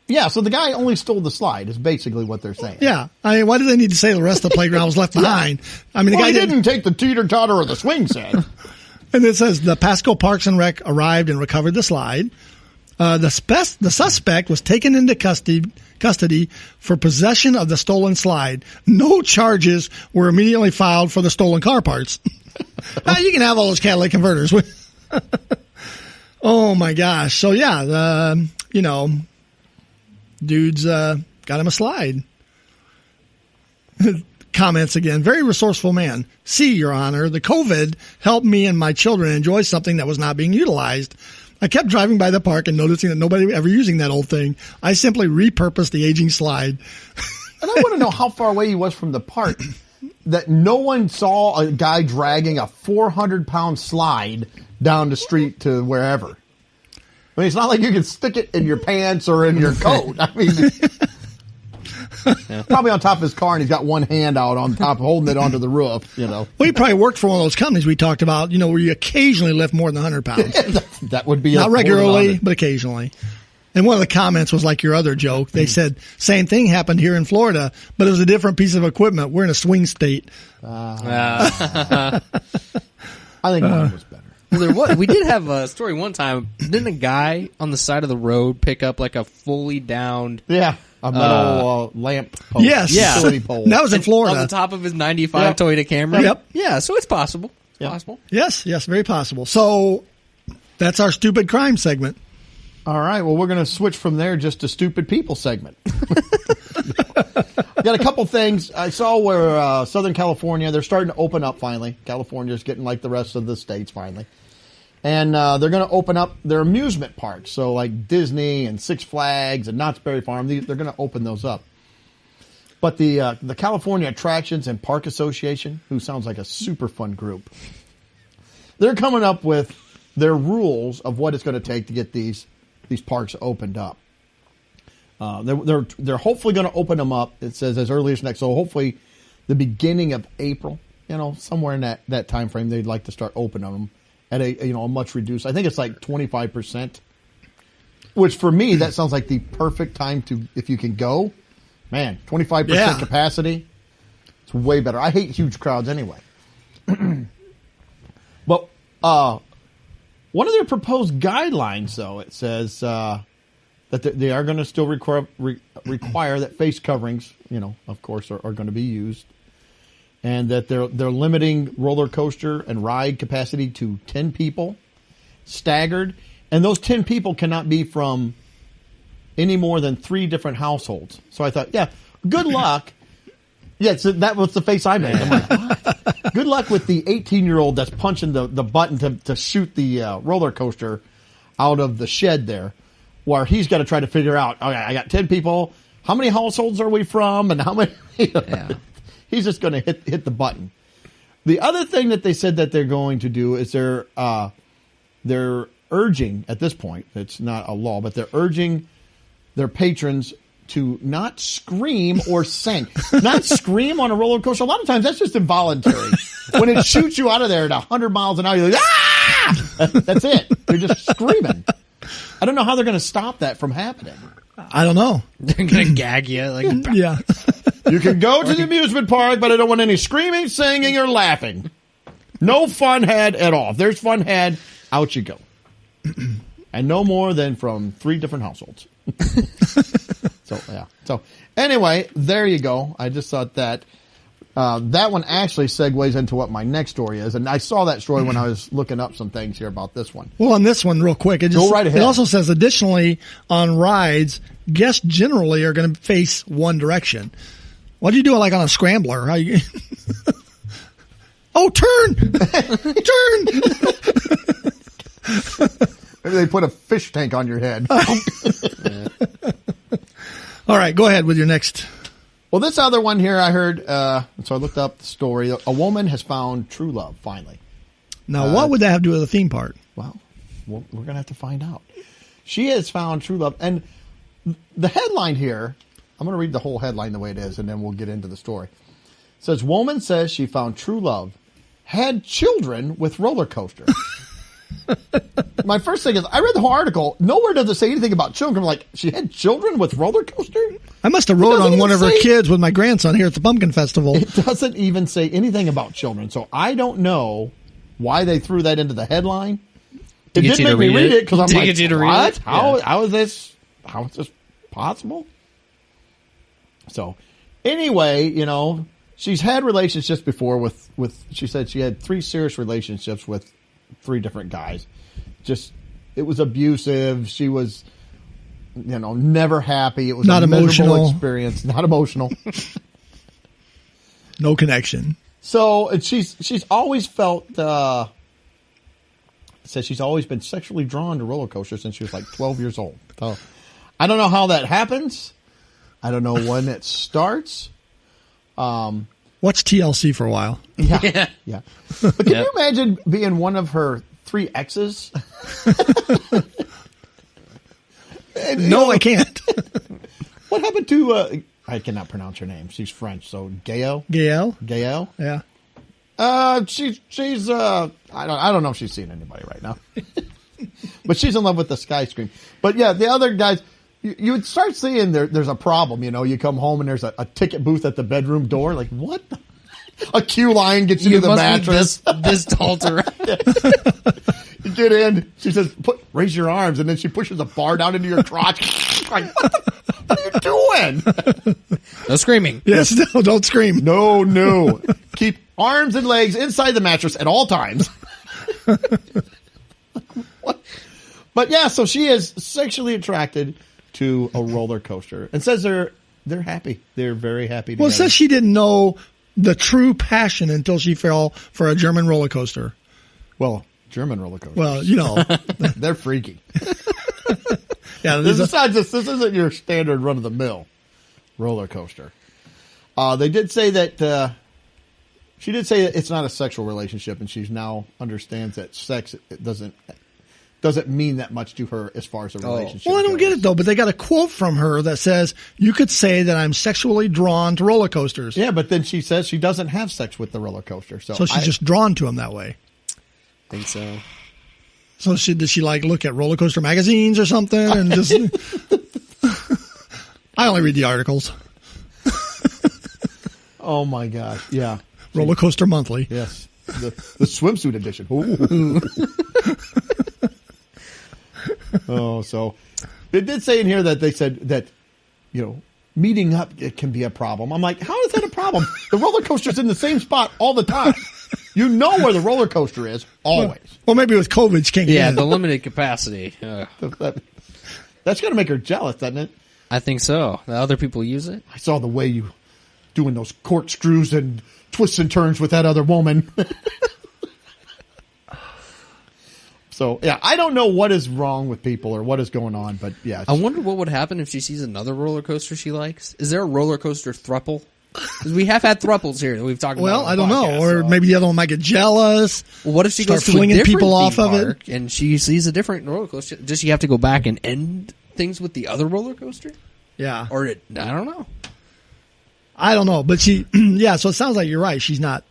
Yeah, so the guy only stole the slide is basically what they're saying. Yeah. I mean, why do they need to say the rest of the playground was left behind? I mean, the guy didn't take the teeter-totter or the swing set. And it says the Pasco Parks and Rec arrived and recovered the slide. The suspect was taken into custody for possession of the stolen slide. No charges were immediately filed for the stolen car parts. You can have all those catalytic converters. Oh my gosh. So yeah, dude's got him a slide. Comments again. Very resourceful man. See, Your Honor, the COVID helped me and my children enjoy something that was not being utilized. I kept driving by the park and noticing that nobody ever using that old thing. I simply repurposed the aging slide. And I want to know how far away he was from the park that no one saw a guy dragging a 400-pound slide down the street to wherever. I mean, it's not like you can stick it in your pants or in your coat. I mean, probably on top of his car, and he's got one hand out on top, holding it onto the roof, Well, he probably worked for one of those companies we talked about, where you occasionally lift more than 100 pounds. That would be not regularly, but occasionally. And one of the comments was like your other joke. They said, same thing happened here in Florida, but it was a different piece of equipment. We're in a swing state. I think mine was better. We did have a story one time. Didn't a guy on the side of the road pick up like a fully downed... Yeah. A metal lamp pole. Yes. Utility pole. That was in Florida. On the top of his 95 Toyota Camry? Yep. Yeah, so it's possible. Possible. Yes, very possible. So that's our stupid crime segment. All right. Well, we're going to switch from there just to stupid people segment. Got a couple things. I saw where Southern California, they're starting to open up finally. California's getting like the rest of the states finally. And they're going to open up their amusement parks. So like Disney and Six Flags and Knott's Berry Farm, they're going to open those up. But the California Attractions and Park Association, who sounds like a super fun group, they're coming up with their rules of what it's going to take to get these parks opened up. They're hopefully going to open them up. It says as early as next, so hopefully the beginning of April. Somewhere in that time frame, they'd like to start opening them at a much reduced. I think it's like 25%, which for me that sounds like the perfect time to, if you can go, man, 25% capacity. It's way better. I hate huge crowds anyway. But one of their proposed guidelines, though, it says that they are going to still require that face coverings, of course, are going to be used. And that they're limiting roller coaster and ride capacity to 10 people, staggered. And those 10 people cannot be from any more than 3 different households. So I thought, good luck. Yeah, so that was the face I made. I'm like, what? Good luck with the 18-year-old that's punching the button to shoot the roller coaster out of the shed there, where he's got to try to figure out, okay, I got 10 people. How many households are we from? And how many... He's just going to hit the button. The other thing that they said that they're going to do is they're urging, at this point, it's not a law, but they're urging their patrons to not scream or sing. Not scream on a roller coaster. A lot of times that's just involuntary. When it shoots you out of there at 100 miles an hour, you're like, ah! That's it. You're just screaming. I don't know how they're going to stop that from happening. I don't know. They're going to gag you. Yeah. You can go to the amusement park, but I don't want any screaming, singing, or laughing. No fun had at all. If there's fun had, out you go. And no more than from 3 different households. So anyway, there you go. I just thought that. That one actually segues into what my next story is, and I saw that story when I was looking up some things here about this one. Well, on this one, real quick, Go right ahead. It also says, additionally, on rides, guests generally are going to face one direction. What do you do like on a scrambler? How you? Oh, turn! Turn! Maybe they put a fish tank on your head. All right, go ahead with your next. Well, this other one here I heard, so I looked up the story. A woman has found true love, finally. Now, what would that have to do with the theme park? Well, we're going to have to find out. She has found true love. And the headline here, I'm going to read the whole headline the way it is, and then we'll get into the story. It says, woman says she found true love, had children with roller coaster. My first thing is, I read the whole article. Nowhere does it say anything about children. Like, she had children with roller coaster? I must have wrote on one of her kids with my grandson here at the Pumpkin Festival. It doesn't even say anything about children. So I don't know why they threw that into the headline. It did make me read it because I'm like, what? How is this possible? So anyway, you know, she's had relationships before with she said she had 3 serious relationships with 3 different guys. Just, it was abusive. She was, you know, never happy. It was not a miserable emotional experience. Not emotional. No connection. So and she's always felt, says she's always been sexually drawn to roller coasters since she was like 12 years old. So I don't know how that happens. I don't know when it starts. Watch TLC for a while. Yeah. But can you imagine being one of her 3 exes? No, I can't. What happened to, I cannot pronounce her name. She's French, so Gael? Gael? Yeah. She's I don't know if she's seeing anybody right now. But she's in love with the Skyscream. But yeah, the other guys, you would start seeing there's a problem, you know. You come home and there's a ticket booth at the bedroom door. Like, what? A queue line gets you to the mattress. This tall to You get in. She says, raise your arms. And then she pushes a bar down into your crotch. Like, what are you doing? No screaming. Yes, no, don't scream. No. Keep arms and legs inside the mattress at all times. What? But yeah, so she is sexually attracted to a roller coaster and says they're happy. They're very happy together. Well, it says she didn't know the true passion until she fell for a German roller coaster. Well, German roller coasters. Well, you know. They're freaky. Yeah, This isn't your standard run-of-the-mill roller coaster. They did say that she did say that it's not a sexual relationship, and she now understands that sex doesn't mean that much to her as far as a relationship. Well, I don't get it though, but they got a quote from her that says, "You could say that I'm sexually drawn to roller coasters." Yeah, but then she says she doesn't have sex with the roller coaster, so she's just drawn to them that way. I think so. So does she like look at roller coaster magazines or something and just? I only read the articles. Oh my gosh! Yeah, Roller Coaster Monthly. Yes, the swimsuit edition. Ooh. Oh, so they did say in here that they said that, you know, meeting up, it can be a problem. I'm like, how is that a problem? The roller coaster's in the same spot all the time. You know where the roller coaster is always. Well, maybe with COVID, you can't get in. The limited capacity. That's going to make her jealous, doesn't it? I think so. The other people use it. I saw the way you doing those corkscrews and twists and turns with that other woman. So, yeah, I don't know what is wrong with people or what is going on, but yeah. I wonder what would happen if she sees another roller coaster she likes. Is there a roller coaster thruple? 'Cause we have had thruples here that we've talked about. Well, I don't know. Or maybe the other one might get jealous. Well, what if she goes to flinging a different people off theme of it? park and she sees a different roller coaster? Does she have to go back and end things with the other roller coaster? Yeah. Or I don't know. I don't know. But she, yeah, so it sounds like you're right. She's not,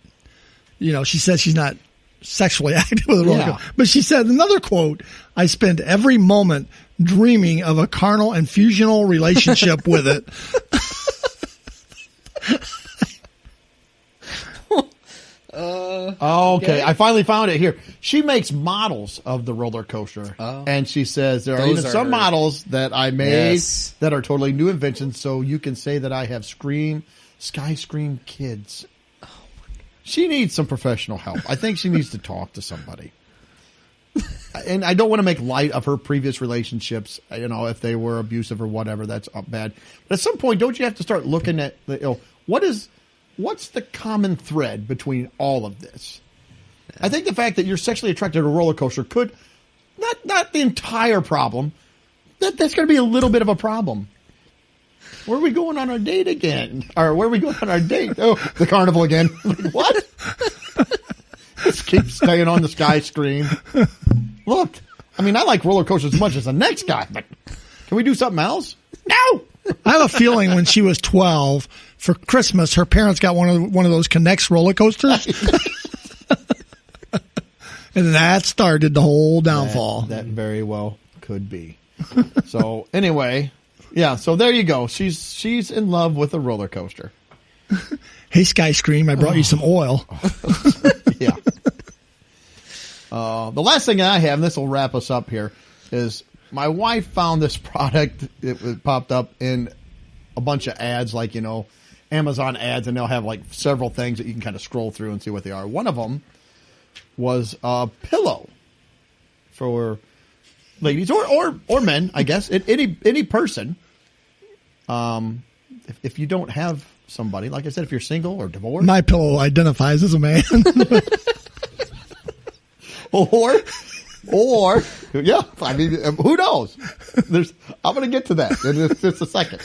you know, she says she's not sexually active with a roller coaster. But she said, another quote, "I spend every moment dreaming of a carnal and fusional relationship with it." Okay, I finally found it here. She makes models of the roller coaster, and she says there are even some models that I made that are totally new inventions. So you can say that I have Skyscream kids. she needs some professional help. I think she needs to talk to somebody. And I don't want to make light of her previous relationships, if they were abusive or whatever, that's bad. But at some point, don't you have to start looking at what's the common thread between all of this? I think the fact that you're sexually attracted to a roller coaster could, not the entire problem, that's going to be a little bit of a problem. Where are we going on our date again? Or where are we going on our date? Oh, the carnival again. Like, what? Just keep staying on the sky screen. Look, I mean, I like roller coasters as much as the next guy, but can we do something else? No! I have a feeling when she was 12, for Christmas, her parents got one of those Connects roller coasters. And that started the whole downfall. That very well could be. So anyway, yeah, so there you go. She's in love with a roller coaster. Hey, Sky Scream, I brought you some oil. Yeah. The last thing I have, and this will wrap us up here, is my wife found this product. It popped up in a bunch of ads, like, Amazon ads, and they'll have like several things that you can kind of scroll through and see what they are. One of them was a pillow for ladies or men, I guess. Any person. If you don't have somebody, like I said, if you're single or divorced. My pillow identifies as a man. Or, yeah, I mean, who knows? I'm going to get to that in just a second.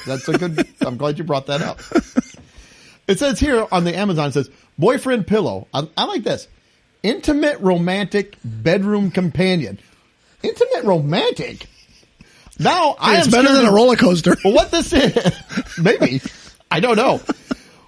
I'm glad you brought that up. It says here on the Amazon, it says, boyfriend pillow. I like this. Intimate romantic bedroom companion. Intimate romantic? Now, it's better than a roller coaster. Well, what this is, maybe, I don't know.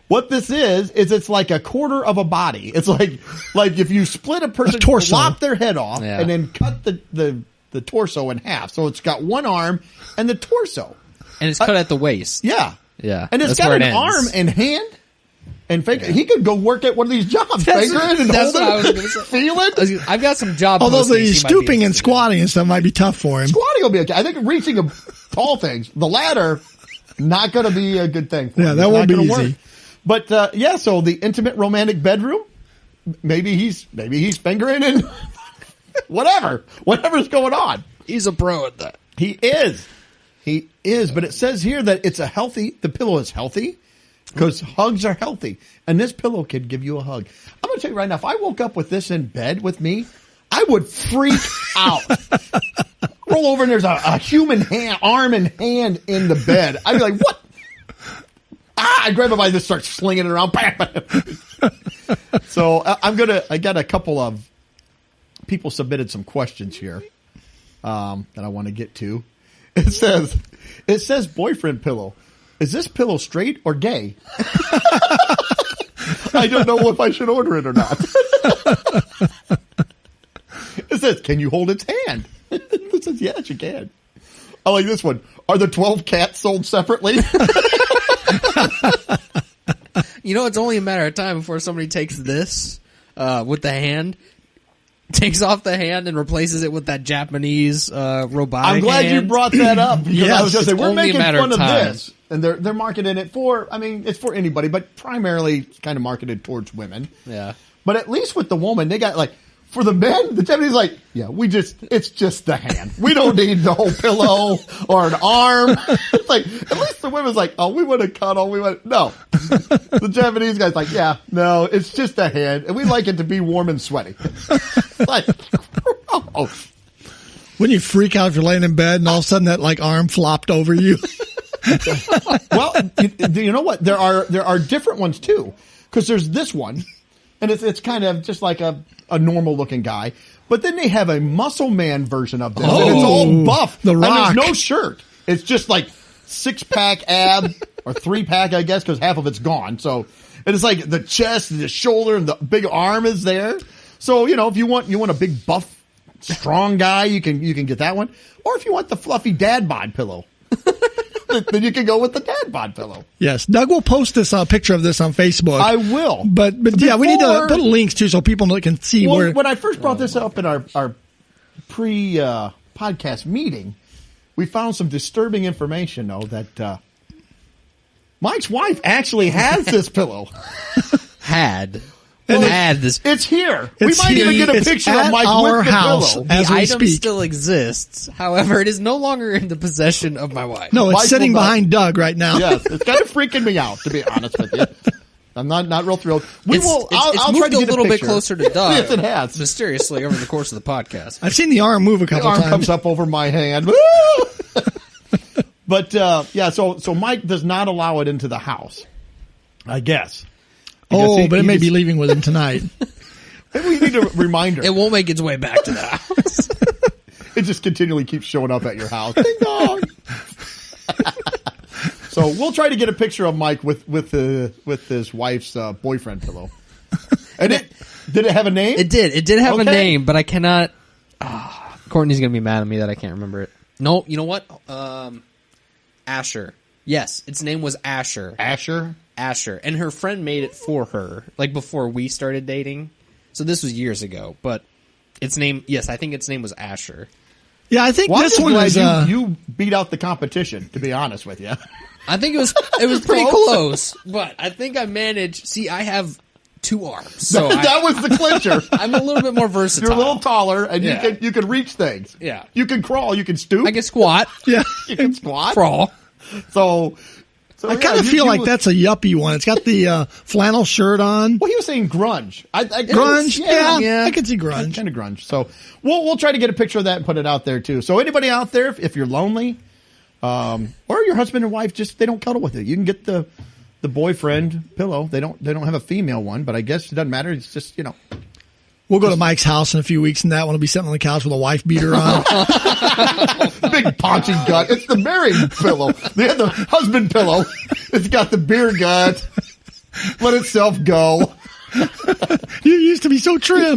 What this is it's like a quarter of a body. It's like if you split a person, lop their head off, and then cut the torso in half. So it's got one arm and the torso. And it's cut at the waist. Yeah. Yeah. And it's got an arm and hand. And he could go work at one of these jobs. Finger it and hold it, feel it. I've got some job. Although the stooping and squatting and stuff might be tough for him. Squatting will be okay. I think reaching tall things, the ladder, not going to be a good thing for him. Yeah, that won't be easy. Work. But so the intimate romantic bedroom, maybe he's fingering and whatever's going on. He's a pro at that. He is. But it says here that the pillow is healthy because hugs are healthy, and this pillow can give you a hug. I'm going to tell you right now, if I woke up with this in bed with me, I would freak out. Roll over and there's a human arm and hand in the bed. I'd be like, what? I grab it by this, start slinging it around. So I got a couple of people submitted some questions here that I want to get to. It says boyfriend pillow. Is this pillow straight or gay? I don't know if I should order it or not. It says, can you hold its hand? It says, yes, you can. I like this one. Are the 12 cats sold separately? It's only a matter of time before somebody takes this with the hand, takes off the hand and replaces it with that Japanese robotic I'm glad hand. you brought that up. Because I was going to say, we're making fun of time. this. And they're marketing it it's for anybody, but primarily kind of marketed towards women. Yeah. But at least with the woman, they got for the men, the Japanese it's just the hand. We don't need the whole pillow or an arm. It's at least the women's we want to cuddle. No. The Japanese guy's no, it's just a hand. And we like it to be warm and sweaty. Wouldn't you freak out if you're laying in bed and all of a sudden that arm flopped over you? Well, you know what? There are different ones too. Cause there's this one and it's kind of just like a normal looking guy. But then they have a muscle man version of this. And it's all buff. The Rock. And there's no shirt. It's just 6-pack ab or 3-pack, I guess, because half of it's gone. So, and it's the chest and the shoulder and the big arm is there. So, if you want a big buff, strong guy, you can get that one. Or if you want the fluffy dad bod pillow, then you can go with the dad bod pillow. Yes. Doug will post this picture of this on Facebook. I will. But yeah, we need to put links too so people can see where. When I first brought this up in our pre-podcast meeting, we found some disturbing information, though, that Mike's wife actually has this pillow. Had. add this. It's here. It's we might even here. get a It's picture at of Mike our with the house. pillow. As The we item speak. still exists. However, it is no longer in the possession of my wife. No, it's Mike sitting will not- behind Doug right now. Yes, it's kind of freaking me out, to be honest with you. I'm not real thrilled. It's I'll moved try to a get little bit picture. closer to Doug. Yes, it has. Mysteriously over the course of the podcast. I've seen the arm move a The couple arm times. comes up over my hand. Woo! But yeah, so Mike does not allow it into the house, I guess. Because Oh, but it may just- be leaving with him tonight. Maybe we need a reminder. It won't make its way back to the house. It just continually keeps showing up at your house. Ding dong. So we'll try to get a picture of Mike with his wife's boyfriend pillow. And did it have a name? It did. It did have a Okay. name, but I cannot. Courtney's gonna be mad at me that I can't remember it. No, you know what? Asher. Yes, its name was Asher. Asher. Asher, and her friend made it for her, like before we started dating. So this was years ago, but its name, yes, I think its name was Asher. Yeah, I think Well, this I'm one just is. glad you beat out the competition. To be honest with you. I think it was pretty close, but I think I managed. See, I have 2 arms, so That was the clincher. I'm a little bit more versatile. You're a little taller, and Yeah. you can reach things. Yeah. You can crawl. You can stoop. I can squat, Yeah. You can squat. crawl. So I kind of feel like that's a yuppie one. It's got the flannel shirt on. Well, he was saying grunge. Grunge? yeah. I can see grunge. Kind of grunge. So we'll try to get a picture of that and put it out there too. So anybody out there, if you're lonely, or your husband and wife they don't cuddle with you, you can get the boyfriend pillow. They don't have a female one, but I guess it doesn't matter. It's just We'll go to Mike's house in a few weeks, and that one will be sitting on the couch with a wife beater on. big paunchy gut. It's the married pillow. They have the husband pillow. It's got the beer gut. Let itself go. You used to be so trim.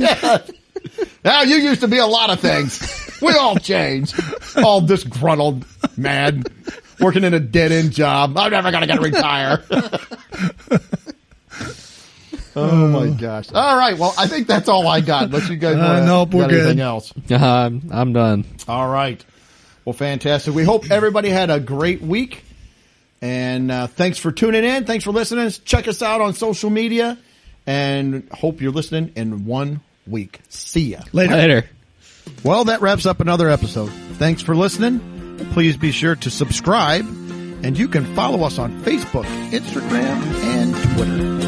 Now you used to be a lot of things. We all changed. All disgruntled, mad, working in a dead end job. I'm never gonna get retire. Oh my gosh! All right, well, I think that's all I got. Unless you guys nope, we're got good. anything else. I'm done. All right. Well, fantastic. We hope everybody had a great week. And thanks for tuning in. Thanks for listening. Check us out on social media. And hope you're listening in 1 week. See ya. Later. Well, that wraps up another episode. Thanks for listening. Please be sure to subscribe. And you can follow us on Facebook, Instagram, and Twitter.